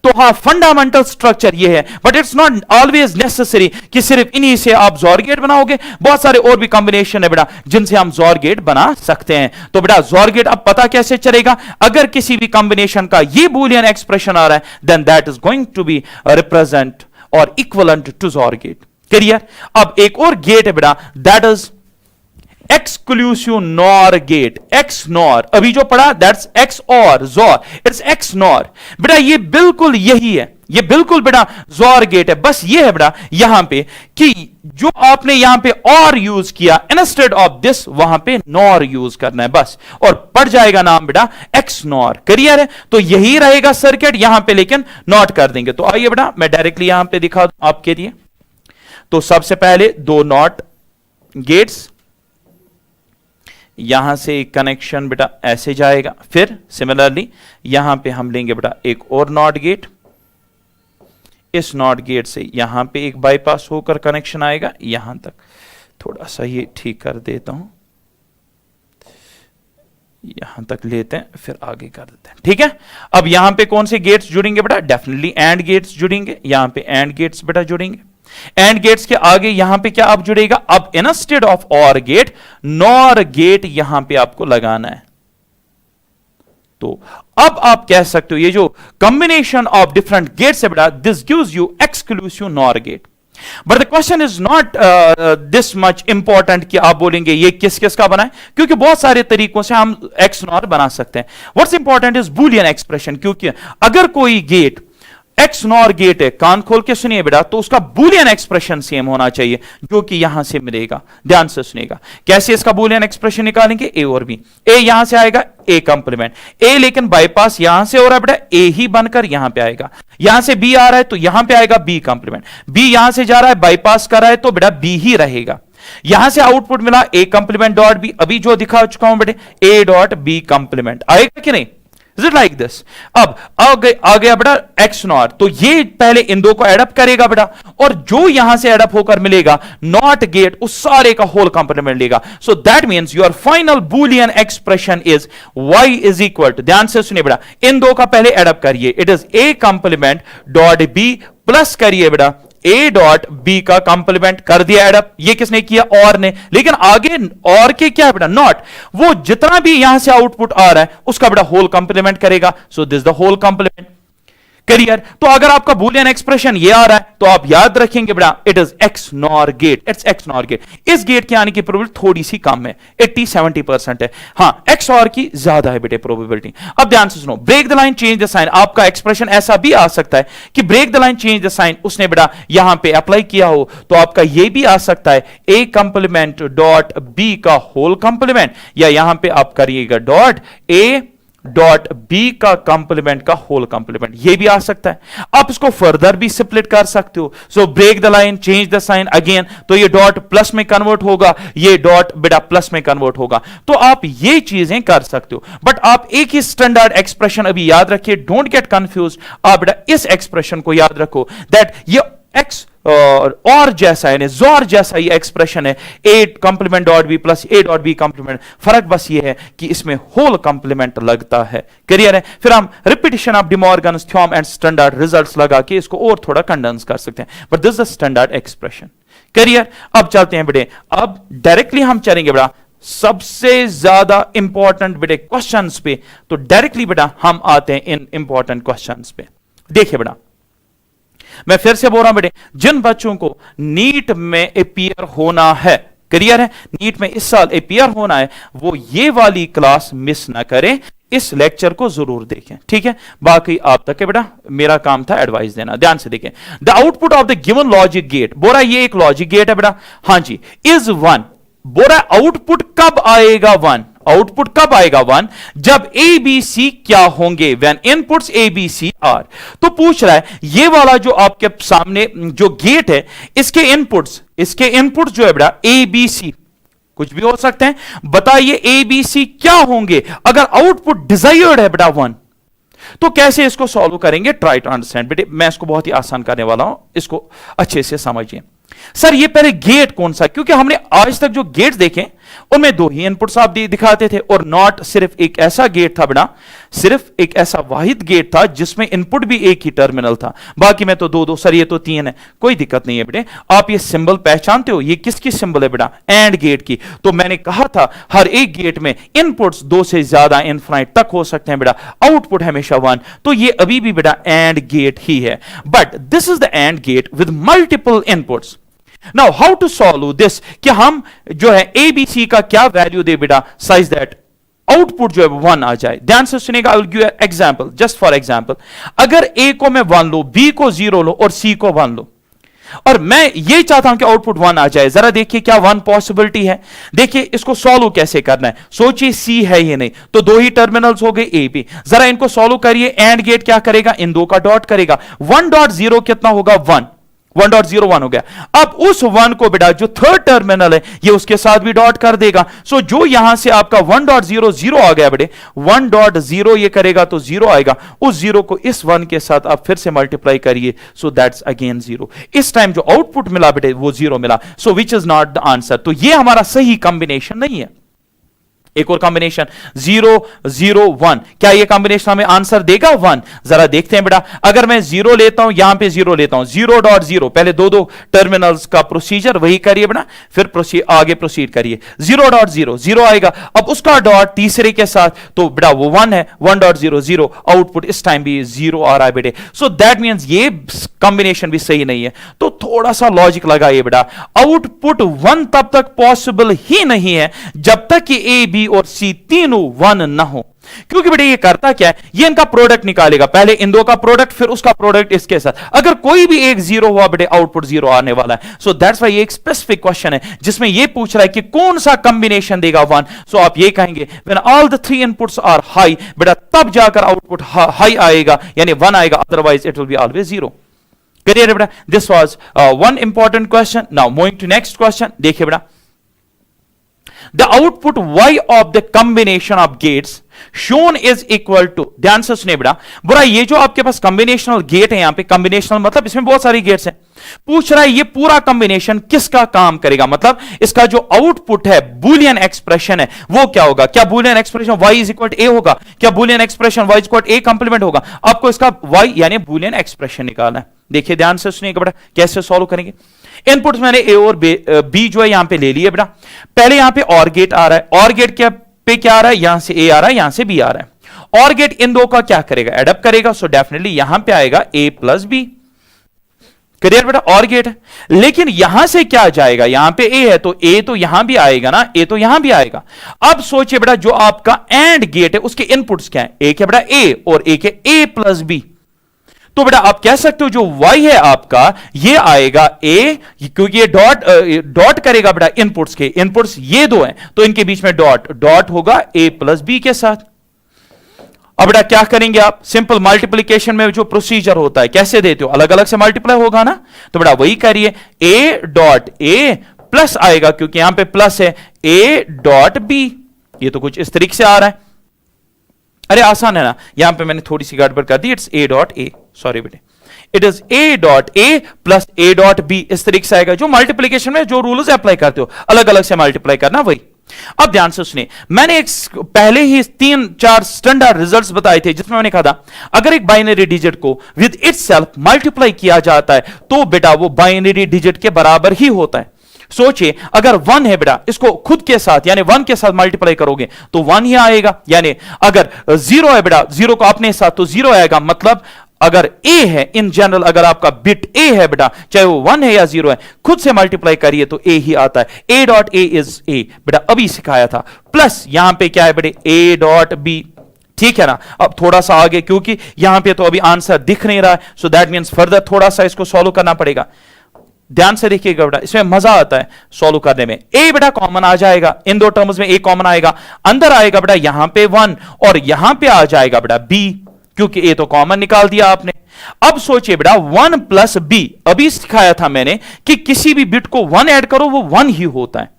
तो हाँ, फंडामेंटल स्ट्रक्चर ये है, but it's not always necessary कि सिर्फ इन्हीं से आप जोर गेट बनाओगे। बहुत सारे और भी कॉम्बिनेशन है बेटा जिनसे हम जोर गेट बना सकते हैं। तो बेटा जोर गेट अब पता कैसे चलेगा? अगर किसी भी कॉम्बिनेशन का ये बूलियन एक्सप्रेशन आ रहा है, then that is going to be represent or equivalent to XOR gate. Clear? अब एक और गेट है बेटा, that is exclusive NOR gate, X NOR. अभी जो पढ़ा दैट्स एक्स और जोर, इट्स एक्स नॉर। बेटा ये बिल्कुल यही है, ये बिल्कुल बेटा जोर गेट है। बस ये है बेटा यहां पे कि जो आपने यहां पे और यूज किया इंस्टेड ऑफ दिस, वहां पे नॉर यूज करना है बस, और पड़ जाएगा नाम बेटा एक्स नॉर। क्लियर है? तो यही रहेगा सर्किट यहां पे, लेकिन नॉट कर देंगे। तो आइए बेटा मैं डायरेक्टली यहां पे दिखा दूं आपके लिए। तो सबसे पहले 2 नॉट गेट्स, यहां से कनेक्शन बेटा ऐसे जाएगा, फिर सिमिलरली यहां पे हम लेंगे बेटा एक और नॉट गेट, इस नॉट गेट से यहां पे एक बाईपास होकर कनेक्शन आएगा यहां तक। थोड़ा सा ये ठीक कर देता हूं, यहां तक लेते हैं फिर आगे कर देते हैं, ठीक है। अब यहां पे कौन से गेट्स जुड़ेंगे बेटा? डेफिनेटली एंड गेट्स जुड़ेंगे, यहां पे एंड गेट्स बेटा जुड़ेंगे। एंड गेट्स के आगे यहां पे क्या अब जुड़ेगा? अब इंस्टेड ऑफ और गेट नॉर गेट यहां पे आपको लगाना है। तो अब आप कह सकते हो ये जो कॉम्बिनेशन ऑफ डिफरेंट गेट्स है बेटा, this gives you exclusive NOR gate. But the question is not this much important कि आप बोलेंगे ये किस किस का बना है, क्योंकि बहुत सारे तरीकों से हम एक्स नॉर बना सकते हैं. What's important is Boolean expression, क्योंकि अगर कोई गेट एक्स नॉर गेट है, कान खोल के सुनिए बेटा, तो उसका बूलियन एक्सप्रेशन सेम होना चाहिए जो कि यहां से मिलेगा. ध्यान से सुनिएगा. कैसे इसका बूलियन एक्सप्रेशन निकालेंगे? ए और बी. ए यहां से आएगा ए कंप्लीमेंट, ए लेकिन बाईपास यहां से हो रहा है बेटा, ए ही बनकर यहां पे आएगा. यहां से बी आ रहा है तो यहां पे आएगा बी कंप्लीमेंट. बी यहां से जा रहा है बाईपास कर रहा है तो बेटा बी ही रहेगा. यहां से आउटपुट मिला ए कंप्लीमेंट डॉट बी, अभी जो दिखा चुका हूं बेटे ए डॉट बी कंप्लीमेंट. आएगा कि नहीं? Is it like this? अब आ गया बेटा एक्स नॉर, तो ये पहले इन दो को एडअप करेगा बेटा, और जो यहां से एडअप होकर मिलेगा नॉट गेट उस सारे का होल कंप्लीमेंट लेगा. So that means your final Boolean expression is y is equal to, ध्यान से सुनिए बेटा, इन दो का पहले एडअप करिए, it is a complement dot b plus करिए बेटा ए डॉट बी का कंप्लीमेंट कर दिया एडअप. ये किसने किया? और ने. लेकिन आगे और के क्या है बेटा? नॉट. वो जितना भी यहां से आउटपुट आ रहा है उसका बेटा होल कंप्लीमेंट करेगा. So this the whole complement. Clear? तो अगर आपका बूलियन एक्सप्रेशन ये आ रहा है तो आप याद रखेंगे बेटा it is X NOR gate. It's X NOR gate. इस गेट के आने की प्रोबेबिलिटी थोड़ी सी कम है, 80-70% है. हां, एक्स और की ज्यादा है बेटे प्रोबेबिलिटी. अब ध्यान से सुनो, break the line change the sign. आपका एक्सप्रेशन ऐसा भी आ सकता है कि break the line change the sign उसने बेटा यहां पे अप्लाई किया हो, तो आपका ये भी आ सकता है ए कंप्लीमेंट डॉट बी का होल कंप्लीमेंट, या यहां पे आप करिएगा डॉट ए डॉट बी का कंप्लीमेंट का होल कंप्लीमेंट. ये भी आ सकता है. आप इसको फर्दर भी स्प्लिट कर सकते हो. So break the line change the sign again, तो ये डॉट प्लस में कन्वर्ट होगा, ये डॉट बेटा प्लस में कन्वर्ट होगा. तो आप ये चीजें कर सकते हो. बट आप एक ही स्टैंडर्ड एक्सप्रेशन अभी याद रखिए, डोंट गेट कंफ्यूज. आप बेटा इस एक्सप्रेशन को याद रखो दैट ये एक्स और जैसा है, जोर जैसा ये एक्सप्रेशन है, A complement dot B plus A dot B complement. फर्क बस ये है कि इसमें होल कंप्लीमेंट लगता है. क्लियर है? फिर हम repetition of De Morgan's theorem and standard results लगा के इसको और थोड़ा कंडेंस कर सकते हैं. But this is the standard expression. Clear? अब चलते हैं बेटे, अब डायरेक्टली हम चलेंगे बेटा सबसे ज्यादा इंपॉर्टेंट बेटे क्वेश्चंस पे. तो डायरेक्टली बेटा हम आते हैं इन इंपॉर्टेंट क्वेश्चंस पे. देखिए बेटा, मैं फिर से बोल रहा हूं बेटे, जिन बच्चों को नीट में अपीयर होना है, क्लियर है, नीट में इस साल अपीयर होना है, वो ये वाली क्लास मिस ना करें, इस लेक्चर को जरूर देखें. ठीक है? बाकी आप तक है बेटा मेरा काम था एडवाइस देना. ध्यान से देखें. The output of the given logic gate, बोला ये एक लॉजिक गेट है बेटा, हां जी, इज 1. बोला आउटपुट कब आएगा 1? आउटपुट कब आएगा 1? जब ए बी सी क्या होंगे? When inputs A B C are. तो पूछ रहा है ये वाला जो आपके सामने जो गेट है, इसके इनपुट्स जो है बेटा ए बी सी कुछ भी हो सकते हैं. बताइए ए बी सी क्या होंगे अगर आउटपुट डिजायर्ड है बेटा 1. तो कैसे इसको सॉल्व करेंगे? ट्राई टू अंडरस्टैंड बेटे, मैं इसको बहुत ही आसान करने वाला हूं, इसको अच्छे से समझिए. सर ये पहले गेट कौन सा? क्योंकि हमने आज तक जो गेट्स देखे उनमें दो ही इनपुट्स आप दिखाते थे, और नॉट सिर्फ एक ऐसा गेट था बेटा, सिर्फ एक ऐसा वाहिद गेट था जिसमें इनपुट भी एक ही टर्मिनल था. बाकी में तो दो. सर ये तो 3 है. कोई दिक्कत नहीं है बेटे. आप ये सिंबल पहचानते हो? ये किसकी सिंबल है बेटा? एंड गेट की. तो मैंने कहा था हर एक गेट में इनपुट्स 2 से ज्यादा इनफाइनाइट तक हो सकते हैं बेटा, आउटपुट हमेशा 1. तो ये अभी भी बेटा एंड गेट ही है. But this is the AND gate with multiple inputs. Now how to solve this, कि हम जो है ए बी सी का क्या वैल्यू दे बेटा साइज दैट आउटपुट जो है 1 आ जाए. ध्यान से सुनेगा. I will give example, just for example. अगर ए को मैं 1 लो, बी को 0 लो और सी को 1 लो, और मैं ये चाहता हूं कि आउटपुट 1 आ जाए, जरा देखिए क्या 1 पॉसिबिलिटी है. देखिए इसको सॉल्व कैसे करना है. सोचिए सी है ये नहीं, तो 2 ही टर्मिनल्स हो गए ए बी. जरा इनको सॉल्व करिए. एंड गेट क्या करेगा? इन 2 का डॉट करेगा. 1.0 कितना होगा? 1. 1.01 हो गया. अब उस 1 को बेटा जो थर्ड टर्मिनल है ये उसके साथ भी डॉट कर देगा. सो जो यहां से आपका 1.00 आ गया बेटे, 1.0 ये करेगा तो 0 आएगा. उस 0 को इस 1 के साथ आप फिर से मल्टीप्लाई करिए. So that's again 0. इस टाइम जो आउटपुट मिला बेटे वो 0 मिला. So which is not the answer. तो ये हमारा सही कॉम्बिनेशन नहीं है. एक और कॉम्बिनेशन 0 0 1, क्या ये कॉम्बिनेशन हमें आंसर देगा 1? जरा देखते हैं बेटा, अगर मैं 0 लेता हूं, यहां पे 0 लेता हूं, 0.0, पहले दो टर्मिनल्स का प्रोसीजर वही करिए बेटा, फिर आगे प्रोसीड करिए। 0.0 0 आएगा, अब उसका डॉट तीसरे के साथ, तो बेटा वो 1 है, 1.0 0, आउटपुट इस टाइम भी 0 आ रहा है बेटे। सो दैट मींस ये कॉम्बिनेशन भी सही नहीं है, तो थोड़ा सा लॉजिक लगाइए बेटा, आउटपुट 1 तब तक पॉसिबल ही नहीं है जब तक कि ए बी और सी तीनों 1 ना हो। क्योंकि बेटे ये करता क्या है, ये इनका प्रोडक्ट निकालेगा, पहले इन दो का प्रोडक्ट फिर उसका प्रोडक्ट इसके साथ, अगर कोई भी एक 0 हुआ बेटे आउटपुट 0 आने वाला है। सो दैट्स व्हाई ये एक स्पेसिफिक क्वेश्चन है जिसमें ये पूछ रहा है कि कौन सा कॉम्बिनेशन देगा 1। सो आप ये कहेंगे when all the 3 inputs are high, बेटा तब जाकर आउटपुट हाई आएगा, यानी 1 आएगा, otherwise it will be always 0। Clear बेटा? This was one important question. Now moving to next question, देखिए बेटा, the output y of the combination of gates shown is equal to, ध्यान से सुनिए बेटा, बुरा ये जो आपके पास कॉम्बिनेशनल गेट है, यहां पे कॉम्बिनेशनल मतलब इसमें बहुत सारी गेट्स हैं, पूछ रहा है ये पूरा कॉम्बिनेशन किसका काम करेगा, मतलब इसका जो आउटपुट है बुलियन एक्सप्रेशन है वो क्या होगा? क्या Boolean expression y is equal to a होगा? क्या Boolean expression y is equal to a complement होगा? आपको इसका y यानी बुलियन एक्सप्रेशन निकालना है। देखिए ध्यान से सुनिएगा बेटा, कैसे सॉल्व करेंगे। इनपुट्स मैंने ए और बी जो है यहां पे ले लिए बेटा, पहले यहां पे और गेट आ रहा है, और गेट क्या पे क्या आ रहा है, यहां से ए आ रहा है, यहां से बी आ रहा है, और गेट इन दो का क्या करेगा, एडअप करेगा, सो डेफिनेटली यहां पे आएगा ए प्लस बी। क्लियर बेटा? और गेट है, लेकिन यहां से क्या जाएगा, यहां पे ए है तो ए तो यहां भी आएगा ना, ए तो यहां भी आएगा। अब सोचिए बेटा जो आपका एंड गेट है उसके इनपुट्स क्या है, एक है बेटा ए और एक है ए प्लस बी, तो बेटा आप कह सकते हो जो y है आपका ये आएगा a, क्योंकि ये डॉट करेगा बेटा इनपुट्स के, इनपुट्स ये दो हैं तो इनके बीच में डॉट होगा a प्लस बी के साथ। अब बेटा क्या करेंगे आप, सिंपल मल्टीप्लिकेशन में जो प्रोसीजर होता है कैसे देते हो, अलग अलग से मल्टीप्लाई होगा ना, तो बेटा वही करिए, a डॉट a प्लस आएगा क्योंकि यहां पे प्लस है a डॉट b, ये तो कुछ इस तरीके से आ रहा है। अरे आसान है ना, यहां पे मैंने थोड़ी सी गड़बड़ कर दी, it's A dot A, sorry बेटे, it is A dot A plus A dot B, इस तरीके से आएगा। जो मल्टीप्लिकेशन में जो रूल्स अप्लाई करते हो अलग अलग से मल्टीप्लाई करना वही। अब ध्यान से सुनिए, मैंने एक पहले ही 3-4 स्टैंडर्ड रिजल्ट्स बताए थे जिसमें मैंने कहा था अगर एक बाइनरी डिजिट को विद इटसेल्फ मल्टीप्लाई किया जाता है तो बेटा वो बाइनरी डिजिट के बराबर ही होता है। सोचिए अगर 1 है बेटा, इसको खुद के साथ यानी 1 के साथ मल्टीप्लाई करोगे तो 1 ही आएगा, यानी अगर 0 है बेटा, 0 को अपने साथ तो 0 आएगा, मतलब अगर a है इन जनरल, अगर आपका बिट a है बेटा, चाहे वो 1 है या 0 है, खुद से मल्टीप्लाई करिए तो a ही आता है। a dot a is a, बेटा अभी सिखाया था, प्लस यहां पे क्या है बेटे a डॉट b, ठीक है ना। अब थोड़ा सा आगे, क्योंकि यहां पे तो अभी आंसर दिख नहीं रहा है, सो दैट मींस फर्दर थोड़ा सा इसको सॉल्व करना पड़ेगा। ध्यान से देखिएगा बेटा, इसमें मजा आता है सॉल्व करने में। a बेटा कॉमन आ जाएगा, इन दो टर्म्स में a कॉमन आएगा, अंदर आएगा बेटा यहां पे 1 और यहां पे आ जाएगा बेटा b, क्योंकि a तो कॉमन निकाल दिया आपने। अब सोचिए बेटा 1 प्लस b, अभी सिखाया था मैंने कि किसी भी बिट को 1 ऐड करो वो 1 ही होता है।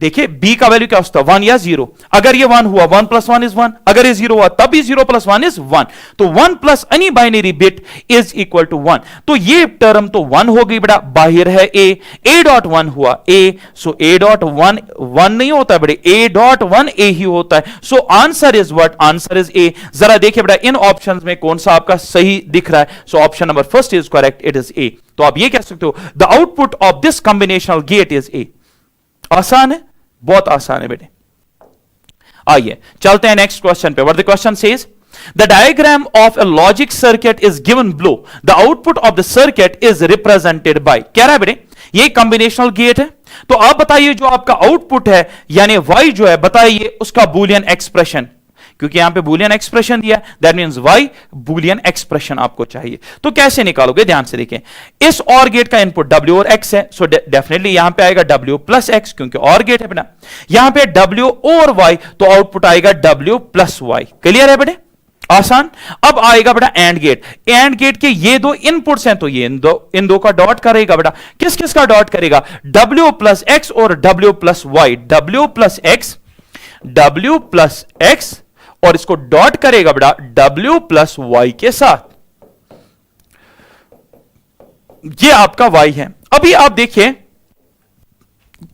देखिए b का वैल्यू क्या होता है, 1 या 0, अगर ये 1 हुआ 1 प्लस 1 इज 1, अगर ये 0 हुआ तब भी 0 प्लस 1 इज 1, तो 1 plus any binary bit is equal to 1, तो ये टर्म तो 1 हो गई बेटा, बाहर है a डॉट 1 हुआ a, सो a डॉट 1 1 नहीं होता बेटे, a डॉट 1 a ही होता है, सो answer is what, answer is a। जरा देखिए बेटा इन ऑप्शंस में कौन सा आपका सही दिख रहा है, so option number first is correct, it is a। तो आप ये कह सकते हो the output of this combinational gate is a। आसान है, बहुत आसान है बेटे। आइए चलते हैं नेक्स्ट क्वेश्चन पे। What the question says, the diagram of a logic circuit is given below, the output of the circuit is represented by, कह रहा है बेटे ये कॉम्बिनेशनल गेट है, तो आप बताइए जो आपका आउटपुट है यानी y जो है, बताइए उसका बूलियन एक्सप्रेशन, क्योंकि यहां पे बूलियन एक्सप्रेशन दिया, that means y Boolean expression आपको चाहिए। तो कैसे निकालोगे, ध्यान से देखें, इस और गेट का इनपुट w और x है, सो डेफिनेटली यहां पे आएगा w प्लस x, क्योंकि और गेट है बेटा, यहां पे w और y, तो आउटपुट आएगा w प्लस y। क्लियर है बेटे, आसान। अब आएगा बेटा एंड गेट, एंड गेट के ये दो इनपुट्स हैं तो ये इन दो का डॉट करेगा बेटा, किस किस का डॉट करेगा, w प्लस x और w plus y, w plus x और इसको डॉट करेगा बेटा w प्लस y के साथ, ये आपका y है। अभी आप देखिए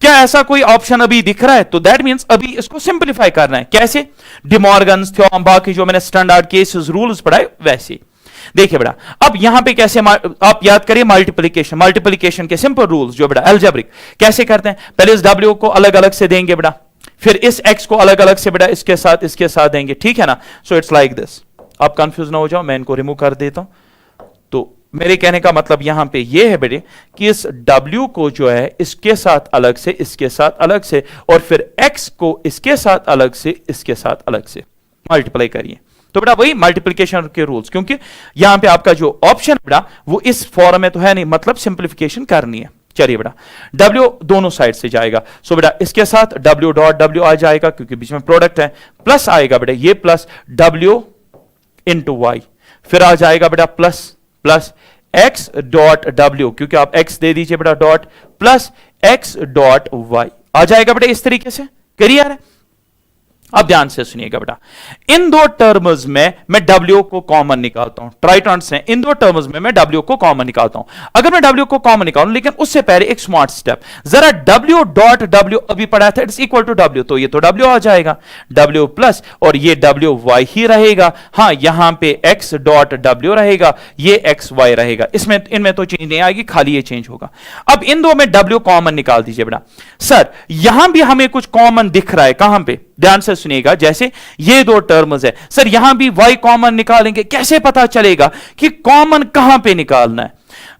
क्या ऐसा कोई ऑप्शन अभी दिख रहा है? तो दैट मींस अभी इसको सिंपलीफाई करना है। कैसे? डिमॉर्गन्स थ्योरम, बाकी जो मैंने स्टैंडर्ड केसेस रूल्स पढ़ाए वैसे। देखिए बेटा, अब यहां पे कैसे आप याद करिए मल्टीप्लिकेशन के सिंपल रूल्स जो बेटा एल्जेब्रिक कैसे करते हैं। पहले इस w को अलग अलग से देंगे बेटा, फिर इस x को अलग अलग से बेटा इसके साथ देंगे, ठीक है ना। So it's like this. आप कंफ्यूज ना हो जाओ, मैं इनको रिमूव कर देता हूं। तो मेरे कहने का मतलब यहां पे ये है बेटे कि इस w को जो है इसके साथ अलग से, इसके साथ अलग से, और फिर x को इसके साथ अलग से, इसके साथ अलग से मल्टीप्लाई करिए। तो बेटा वही मल्टीप्लिकेशन के रूल्स, क्योंकि यहां पे आपका जो ऑप्शन बेटा वो इस फॉर्म में तो है नहीं, मतलब सिंप्लीफिकेशन करनी है। चलिए बेटा, w दोनों साइड से जाएगा। सो बेटा इसके साथ w डॉट w आ जाएगा क्योंकि बीच में प्रोडक्ट है, प्लस आएगा बेटा ये प्लस w इंटू वाई, फिर आ जाएगा बेटा plus plus x dot w, क्योंकि आप x दे दीजिए बेटा dot, plus x dot Y आ जाएगा बेटा इस तरीके से। क्लियर है? अब ध्यान से सुनिएगा बेटा, इन दो टर्म्स में मैं w को कॉमन निकालता हूं। ट्राई टू अंडरस्टैंड, इन दो टर्म्स में मैं w को कॉमन निकालता हूं। अगर मैं w को कॉमन निकालूं, लेकिन उससे पहले एक स्मार्ट स्टेप, जरा w डॉट w अभी पढ़ा था, इट्स इक्वल टू w, तो ये तो w आ जाएगा, w प्लस, और ये w y ही रहेगा। हाँ, यहां पे x डॉट w रहेगा, ये x y रहेगा, इसमें इनमें तो चेंज नहीं आएगी, खाली ये चेंज होगा। अब इन दो में w कॉमन निकाल दीजिए बेटा। सर यहां भी हमें कुछ कॉमन दिख रहा है, कहां पे? ध्यान से सुनिएगा, जैसे ये दो टर्म्स है, सर यहां भी y कॉमन निकालेंगे, कैसे पता चलेगा कि कॉमन कहां पे निकालना है?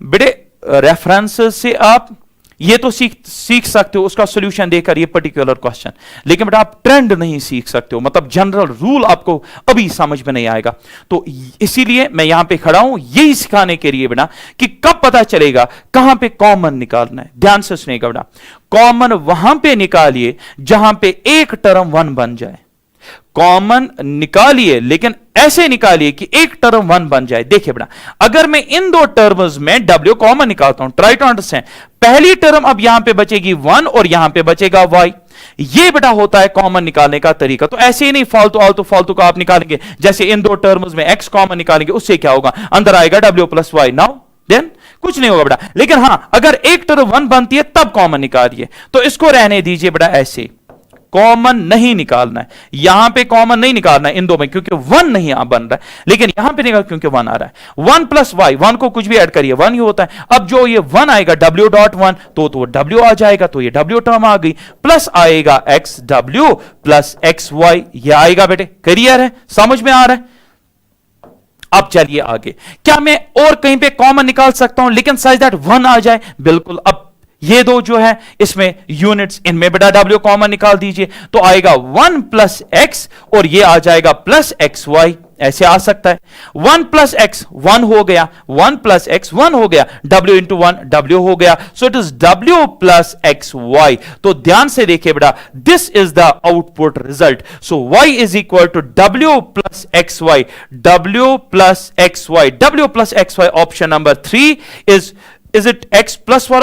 बेटे रेफरेंस से आप ये तो सीख सकते हो उसका सॉल्यूशन देकर ये पर्टिकुलर क्वेश्चन, लेकिन बेटा आप ट्रेंड नहीं सीख सकते हो, मतलब जनरल रूल आपको अभी समझ में नहीं आएगा। तो इसीलिए मैं यहां पे खड़ा हूं यही सिखाने के लिए बेटा कि कब पता चलेगा कहां पे कॉमन निकालना है। ध्यान से सुनिएगा बेटा, कॉमन वहां पे निकालिए जहां पे एक टर्म 1 बन जाए। कॉमन निकालिए, लेकिन ऐसे निकालिए कि एक टर्म 1 बन जाए। देखिए बेटा, अगर मैं इन दो टर्म्स में w कॉमन निकालता हूं, ट्राई टू अंडरस्टैंड, पहली टर्म अब यहां पे बचेगी 1 और यहां पे बचेगा y। ये बेटा होता है कॉमन निकालने का तरीका। तो ऐसे ही नहीं फालतू का आप निकालेंगे, जैसे इन दो टर्म्स में x कॉमन निकालेंगे, उससे क्या होगा? अंदर आएगा w plus Y. Now then कुछ नहीं होगा बेटा। लेकिन हां, अगर एक टर्म 1 बनती है तब कॉमन निकालिए, तो इसको रहने दीजिए बेटा ऐसे, कॉमन नहीं निकालना है। यहां पे कॉमन नहीं निकालना है इन दो में, क्योंकि 1 नहीं बन रहा है, लेकिन यहां पे निकाल क्योंकि 1 आ रहा है। 1 प्लस वाई, 1 को कुछ भी ऐड करिए 1 ही होता है। अब जो ये 1 आएगा w डॉट 1, तो w आ जाएगा, तो ये w टर्म आ गई, प्लस आएगा x w plus x y, ये आएगा बेटे। क्लियर है? समझ में आ रहा है? अब चलिए आगे, क्या मैं और कहीं पे कॉमन निकाल सकता हूं लेकिन सच दैट 1 आ जाए? बिल्कुल। अब ये दो जो है इसमें यूनिट्स, इनमें बेटा w कॉमन निकाल दीजिए, तो आएगा 1 प्लस एक्स और ये आ जाएगा प्लस एक्स वाई। ऐसे आ सकता है 1 प्लस एक्स 1 हो गया, 1 प्लस एक्स 1 हो गया, w इंटू 1 w हो गया, so it is w plus X Y. तो ध्यान से देखिए बेटा, this is the output result. So y is equal to w plus X Y, w plus X Y, w plus X Y. Option number 3 is it x plus y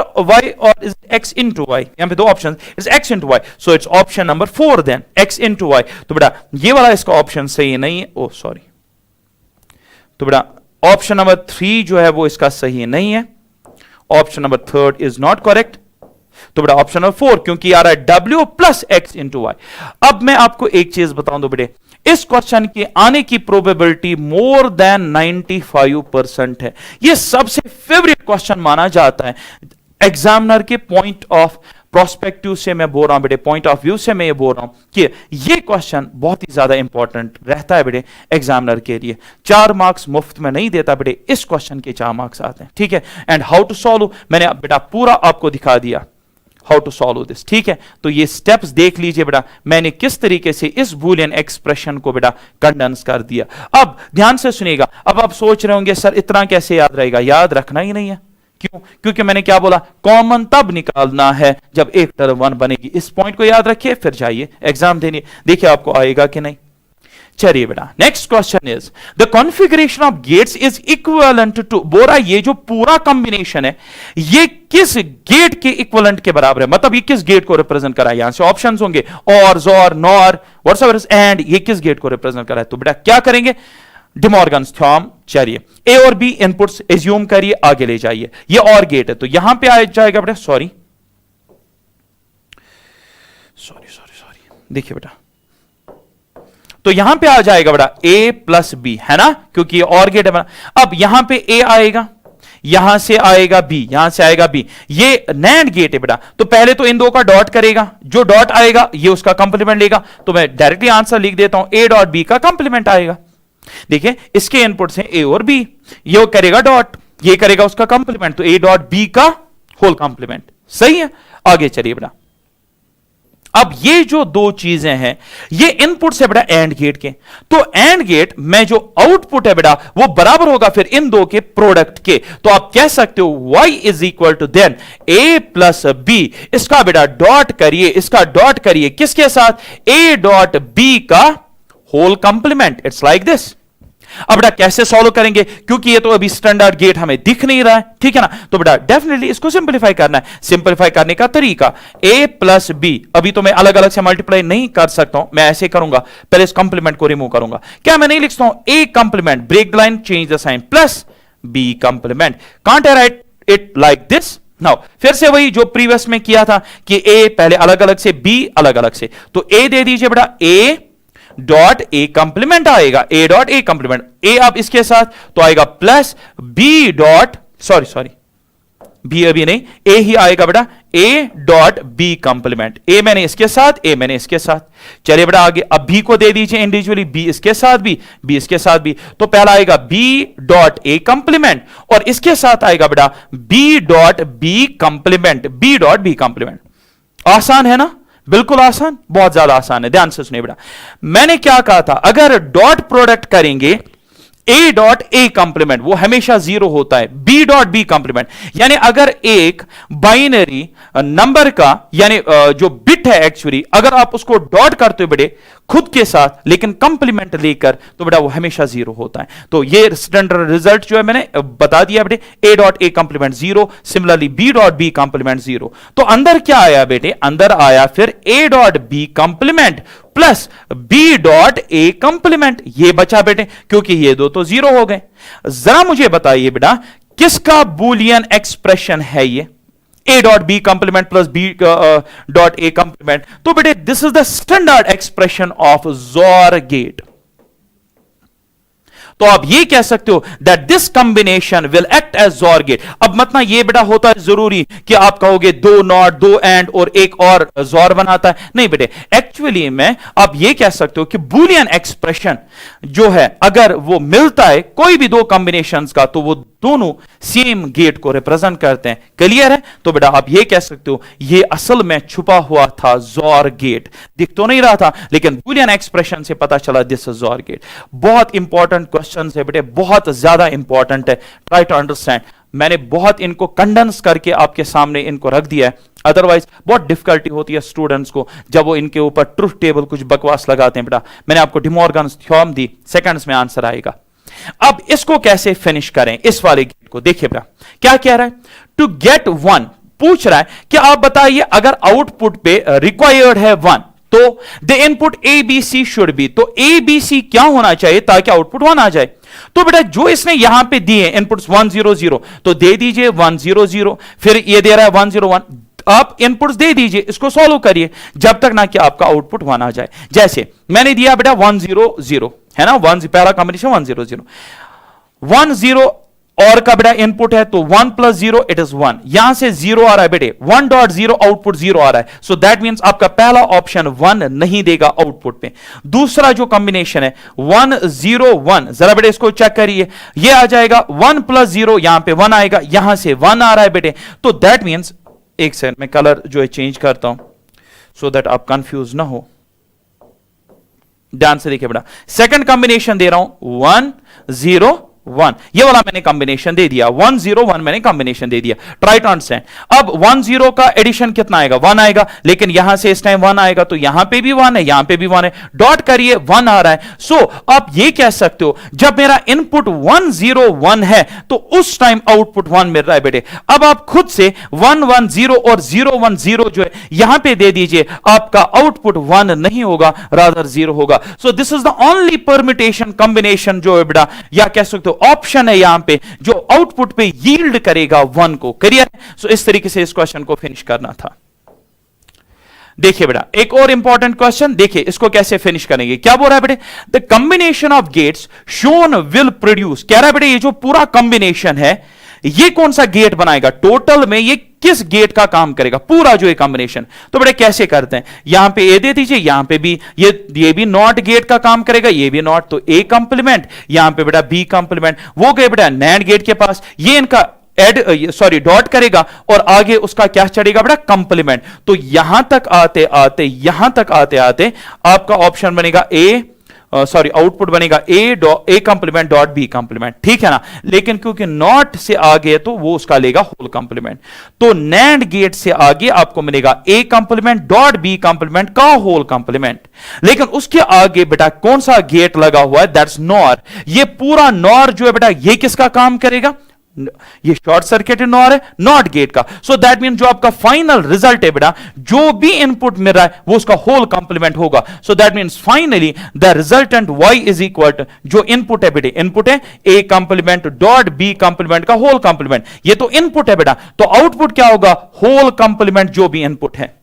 or is it x into y? यहां पे दो option, is x into y, so it's option number 4 then, x into y। तो बेटा ये वाला इसका option सही नहीं है, ओ सॉरी, तो बेटा ऑप्शन नंबर 3 जो है वो इसका सही नहीं है, option number 3 is not correct. तो बेटा ऑप्शन नंबर 4, क्योंकि आ रहा है w plus X into Y. अब मैं आपको एक चीज बताऊं दो बेटे, इस क्वेश्चन के आने की प्रोबेबिलिटी मोर देन 95% है। यह सबसे फेवरेट क्वेश्चन माना जाता है एग्जामिनर के पॉइंट ऑफ प्रोस्पेक्टिव से मैं बोल रहा हूं बेटे, पॉइंट ऑफ व्यू से मैं ये बोल रहा हूं कि ये क्वेश्चन बहुत ही ज्यादा इंपॉर्टेंट रहता है बेटे एग्जामिनर के लिए। 4 मार्क्स मुफ्त में नहीं देता बेटे, इस क्वेश्चन के 4 मार्क्स आते हैं, ठीक है। एंड हाउ टू सॉल्व मैंने बेटा पूरा आपको दिखा दिया, हाउ टू सॉल्व दिस, ठीक है। तो ये स्टेप्स देख लीजिए बेटा, मैंने किस तरीके से इस बूलियन एक्सप्रेशन को बेटा कंडेंस कर दिया। अब ध्यान से सुनिएगा, अब आप सोच रहे होंगे सर इतना कैसे याद रहेगा? याद रखना ही नहीं है। क्यों? क्योंकि मैंने क्या बोला, कॉमन तब निकालना है जब एक टर्म 1 बनेगी। इस पॉइंट को याद रखिए, फिर जाइए एग्जाम देने, देखिए आपको आएगा कि नहीं। चलिए बेटा, next question is the configuration of gates is equivalent to, बोरा ये जो पूरा कॉम्बिनेशन है ये किस गेट के इक्विवेलेंट के बराबर है, मतलब ये किस गेट को रिप्रेजेंट करा है। यहां से ऑप्शंस होंगे और, जोर, नॉर, व्हाटसएवर एंड, ये किस गेट को रिप्रेजेंट करा है। तो बेटा क्या करेंगे, डिमॉर्गन्स थ्योरम। चलिए ए और बी इनपुट्स एज्यूम करिए, आगे ले जाइए। ये और गेट है तो यहां पे आ जाएगा बेटा, सॉरी सॉरी देखिए बेटा, तो यहां पे आ जाएगा बेटा a प्लस बी, है ना, क्योंकि और गेट है बना। अब यहां पे a आएगा, यहां से आएगा b, यहां से आएगा b, ये नैंड गेट है बेटा, तो पहले तो इन दो का डॉट करेगा, जो डॉट आएगा ये उसका कंप्लीमेंट लेगा, तो मैं डायरेक्टली आंसर लिख देता हूं a डॉट b का कंप्लीमेंट आएगा। देखिए इसके इनपुट्स हैं a और b, ये करेगा डॉट, ये करेगा उसका कंप्लीमेंट, तो a डॉट b का होल कंप्लीमेंट, सही है। आगे चलिए बेटा, अब ये जो दो चीजें हैं ये इनपुट्स है बेटा एंड गेट के, तो एंड गेट में जो आउटपुट है बेटा वो बराबर होगा फिर इन दो के प्रोडक्ट के, तो आप कह सकते हो y is equal to then a plus B, इसका बेटा डॉट करिए, इसका डॉट करिए किसके साथ, a डॉट b का whole complement, it's like this. अब बेटा कैसे सॉल्व करेंगे, क्योंकि ये तो अभी स्टैंडर्ड गेट हमें दिख नहीं रहा है, ठीक है ना, तो बेटा डेफिनेटली इसको सिंपलीफाई करना है। सिंपलीफाई करने का तरीका a प्लस बी, अभी तो मैं अलग अलग से मल्टीप्लाई नहीं कर सकता हूं, मैं ऐसे करूंगा, पहले इस कंप्लीमेंट को रिमूव करूंगा, क्या मैं नहीं लिख सकता हूं a complement, break the line, change the sign, plus b complement, can't I write it like this. Now फिर से वही जो प्रीवियस में किया था कि a पहले अलग अलग से, b अलग अलग से, तो a दे दीजिए बेटा a डॉट ए कंप्लीमेंट आएगा, ए डॉट ए कंप्लीमेंट, ए अब इसके साथ तो आएगा plus B dot, sorry B अभी नहीं, ए ही आएगा बेटा, A dot B complement, A मैंने इसके साथ, ए मैंने इसके साथ। चलिए बेटा आगे, अब बी को दे दीजिए इंडिविजुअली, बी इसके साथ भी, बी इसके साथ भी, तो पहला आएगा बी डॉट ए कंप्लीमेंट और इसके साथ आएगा बेटा B dot B complement, B dot B complement. आसान है ना, बिल्कुल आसान, बहुत ज्यादा आसान है, ध्यान से सुनिए बेटा। मैंने क्या कहा था, अगर डॉट प्रोडक्ट करेंगे a डॉट ए कंप्लीमेंट वो हमेशा जीरो होता है, b डॉट बी कंप्लीमेंट, यानी अगर एक बाइनरी नंबर का यानी जो बिट है एक्चुअली, अगर आप उसको डॉट करते हो बेटे खुद के साथ लेकिन कंप्लीमेंट लेकर, तो बेटा वो हमेशा जीरो होता है। तो ये स्टैंडर्ड रिजल्ट जो है मैंने बता दिया बेटे, a dot A complement zero, similarly b dot B complement zero. तो अंदर क्या आया बेटे, अंदर आया फिर a dot B complement plus b dot A complement, ये बचा बेटे क्योंकि ये दो तो जीरो हो गए। जरा मुझे बताइए बेटा किसका बूलियन एक्सप्रेशन है ये, a dot B complement plus b dot A complement, तो बेटे this is the standard expression of XOR gate. तो आप ये कह सकते हो that this combination will act as XOR gate. अब मतलब ये बेटा होता है जरूरी कि आप कहोगे दो नॉट, दो एंड और एक और जोर बनाता है, नहीं बेटे, एक्चुअली में आप ये कह सकते हो कि बूलियन एक्सप्रेशन जो है अगर वो मिलता है कोई भी दो कॉम्बिनेशंस का, तो वो दोनों सेम गेट को रिप्रेजेंट करते हैं। क्लियर है? तो बेटा आप ये कह सकते हो ये असल में छुपा हुआ था जोर गेट, दिख तो नहीं रहा था लेकिन बूलियन एक्सप्रेशन से पता चला दिस इज जोर गेट। बहुत इंपॉर्टेंट क्वेश्चन है बेटे, बहुत ज्यादा इंपॉर्टेंट है, ट्राई टू अंडरस्टैंड। मैंने बहुत इनको कंडेंस करके आपके सामने इनको रख दिया है, अदरवाइज बहुत डिफिकल्टी होती है स्टूडेंट्स को जब वो इनके ऊपर ट्रुथ टेबल कुछ बकवास लगाते हैं। बेटा मैंने आपको डिमॉर्गन्स थ्योरम दी, सेकंड्स में आंसर आएगा। अब इसको कैसे फिनिश करें, इस वाले गेट को देखिए बेटा क्या कह रहा है, टू गेट वन पूछ रहा है कि आप बताइए अगर आउटपुट पे रिक्वायर्ड है वन तो the input A B C should be, तो ए बी सी क्या होना चाहिए ताकि आउटपुट वन आ जाए। तो बेटा जो इसने यहां पे दिए इनपुट्स 1 0 0 तो दे दीजिए 1 0 0, फिर ये दे रहा है 1 0 1, आप इनपुट्स दे दीजिए, इसको सॉल्व करिए जब तक ना कि आपका आउटपुट 1 आ जाए। जैसे मैंने दिया बेटा 1 0 0 है ना, पहला कॉम्बिनेशन 1 0 0, 1 0 और का बेटा इनपुट है तो 1 प्लस 0 इट इज 1, यहां से 0 आ रहा है बेटे, 1 डॉट 0 आउटपुट 0 आ रहा है, सो दैट मींस आपका पहला ऑप्शन 1 नहीं देगा आउटपुट पे। दूसरा जो कॉम्बिनेशन है 1 0 1, जरा बेटे इसको चेक करिए, ये आ जाएगा 1 प्लस 0, यहां पे 1 आएगा, यहां से 1 आ रहा है बेटे, तो दैट मींस एक सेकंड मैं कलर जो है चेंज करता हूं सो दैट आप कंफ्यूज ना हो। ध्यान से देखिए बेटा, सेकंड कॉम्बिनेशन दे रहा हूं 1 0 1, ये वाला मैंने कॉम्बिनेशन दे दिया, 1 0 1 मैंने कॉम्बिनेशन दे दिया, ट्राई टू अंडरस्टैंड। अब 1 0 का एडिशन कितना आएगा, 1 आएगा, लेकिन यहां से इस टाइम 1 आएगा तो यहां पे भी 1 है, यहां पे भी 1 है, डॉट करिए 1 आ रहा है। सो आप ये कह सकते हो जब मेरा इनपुट 1 0 1 है तो उस टाइम आउटपुट 1 मिल रहा है बेटे। अब आप खुद से 1 1 0 और 0 1 0 जो है यहां पे दे दीजिए, आपका आउटपुट 1 नहीं होगा रादर 0 होगा। So this is the only permutation combination जो है बेटा, या कह सकते हो ऑप्शन है यहां पे जो आउटपुट पे यील्ड करेगा 1 को। क्लियर? सो इस तरीके से इस क्वेश्चन को फिनिश करना था। देखिए बेटा एक और इंपॉर्टेंट क्वेश्चन, देखिए इसको कैसे फिनिश करेंगे। क्या बोल रहा है बेटे, the combination of gates shown will produce, कह रहा है बेटे ये जो पूरा कॉम्बिनेशन है ये कौन सा गेट बनाएगा, टोटल में ये किस गेट का काम करेगा, पूरा जो है कॉम्बिनेशन। तो बेटे कैसे करते हैं, यहां पे ए दे दीजिए, यहां पे भी ये भी नॉट गेट का काम करेगा, ये भी नॉट, तो ए कंप्लीमेंट, यहां पे बेटा बी कंप्लीमेंट, वो गए बेटा नैंड गेट के पास, ये इनका डॉट करेगा और आगे उसका क्या चढ़ेगा बेटा, कंप्लीमेंट। तो यहां तक आते आते आपका ऑप्शन बनेगा ए, आउटपुट बनेगा ए कंप्लीमेंट डॉट बी कंप्लीमेंट, ठीक है ना। लेकिन क्योंकि नॉट से आगे तो वो उसका लेगा होल कंप्लीमेंट, तो नैंड गेट से आगे आपको मिलेगा ए कंप्लीमेंट डॉट बी कंप्लीमेंट का होल कंप्लीमेंट। लेकिन उसके आगे बेटा कौन सा गेट लगा हुआ है, दैट्स नॉर। ये पूरा नॉर जो है बेटा ये किसका काम करेगा, ये शॉर्ट सर्किटेड नॉर है, नॉट गेट का। सो दैट मीन जो आपका फाइनल रिजल्ट है बेटा, जो भी इनपुट मिल रहा है वो उसका होल कंप्लीमेंट होगा। So that means finally the resultant y is equal to, जो इनपुट है बेटे, इनपुट है a complement dot b complement का होल कंप्लीमेंट, ये तो इनपुट है बेटा, तो आउटपुट क्या होगा, होल कंप्लीमेंट जो भी इनपुट है।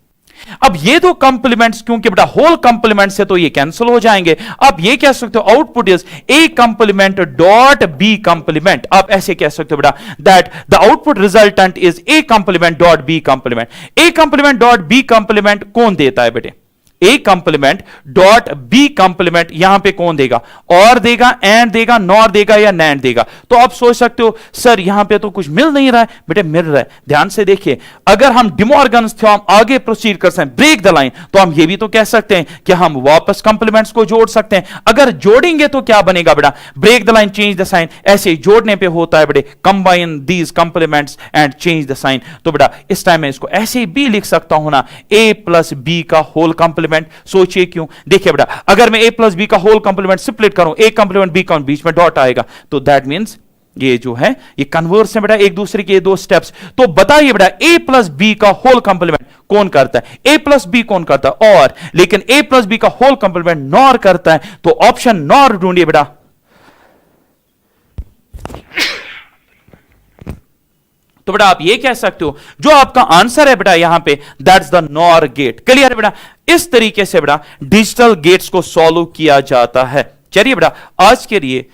अब ये दो कंप्लीमेंट्स, क्योंकि बेटा होल कंप्लीमेंट से तो ये कैंसिल हो जाएंगे, आप ये कह सकते हो output is A complement dot B complement. आप ऐसे कह सकते हो बेटा that the output resultant is A complement dot B complement. A complement dot B complement कौन देता है बेटे, A complement dot B complement यहां पे कौन देगा, और देगा, एंड देगा, नॉर देगा या नैंड देगा। तो आप सोच सकते हो सर यहां पे तो कुछ मिल नहीं रहा है, बेटे मिल रहा है। ध्यान से देखिए, अगर हम डिमॉर्गन्स थ्योरम आगे प्रोसीड कर सकते हैं, ब्रेक द लाइन, तो हम ये भी तो कह सकते हैं कि हम वापस कंप्लीमेंट्स को जोड़ सकते हैं। अगर जोड़ेंगे तो क्या बनेगा बेटा, break the line change the sign, ऐसे जोड़ने पे होता है बेटे combine these complements and change the sign. तो बेटा इस टाइम में इसको ऐसे भी लिख सकता हूं ना, ए प्लस बी का होल कंप्लीमेंट। सोचिए क्यों, देखिए बेटा अगर मैं a प्लस बी का होल कंप्लीमेंट स्प्लिट करूं, a कंप्लीमेंट बी का बीच में डॉट आएगा, तो दैट मींस ये जो है ये कन्वर्स है बेटा एक दूसरे के दो स्टेप्स। तो बताइए बेटा a प्लस बी का होल कंप्लीमेंट कौन करता है, a प्लस बी कौन करता है, और लेकिन a प्लस बी का होल कंप्लीमेंट नॉर करता है, तो ऑप्शन नॉर ढूंढिए बेटा। तो बेटा आप ये कह सकते हो जो आपका आंसर है बेटा यहां पे, that's the NOR gate. Clear है बेटा, इस तरीके से बेटा डिजिटल गेट्स को सॉल्व किया जाता है। चलिए बेटा आज के लिए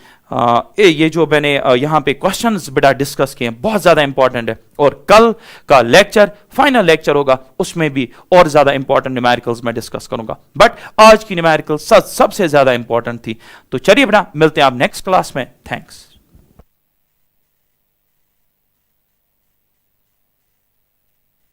ये जो मैंने यहां पे क्वेश्चंस बेटा डिस्कस किए बहुत ज्यादा इंपॉर्टेंट है, और कल का लेक्चर फाइनल लेक्चर होगा उसमें भी और ज्यादा इंपॉर्टेंट न्यूमेरिकल्स मैं डिस्कस करूंगा, बट आज की न्यूमेरिकल सबसे ज्यादा इंपॉर्टेंट थी। तो चलिए बेटा मिलते हैं आप नेक्स्ट क्लास में। थैंक्स।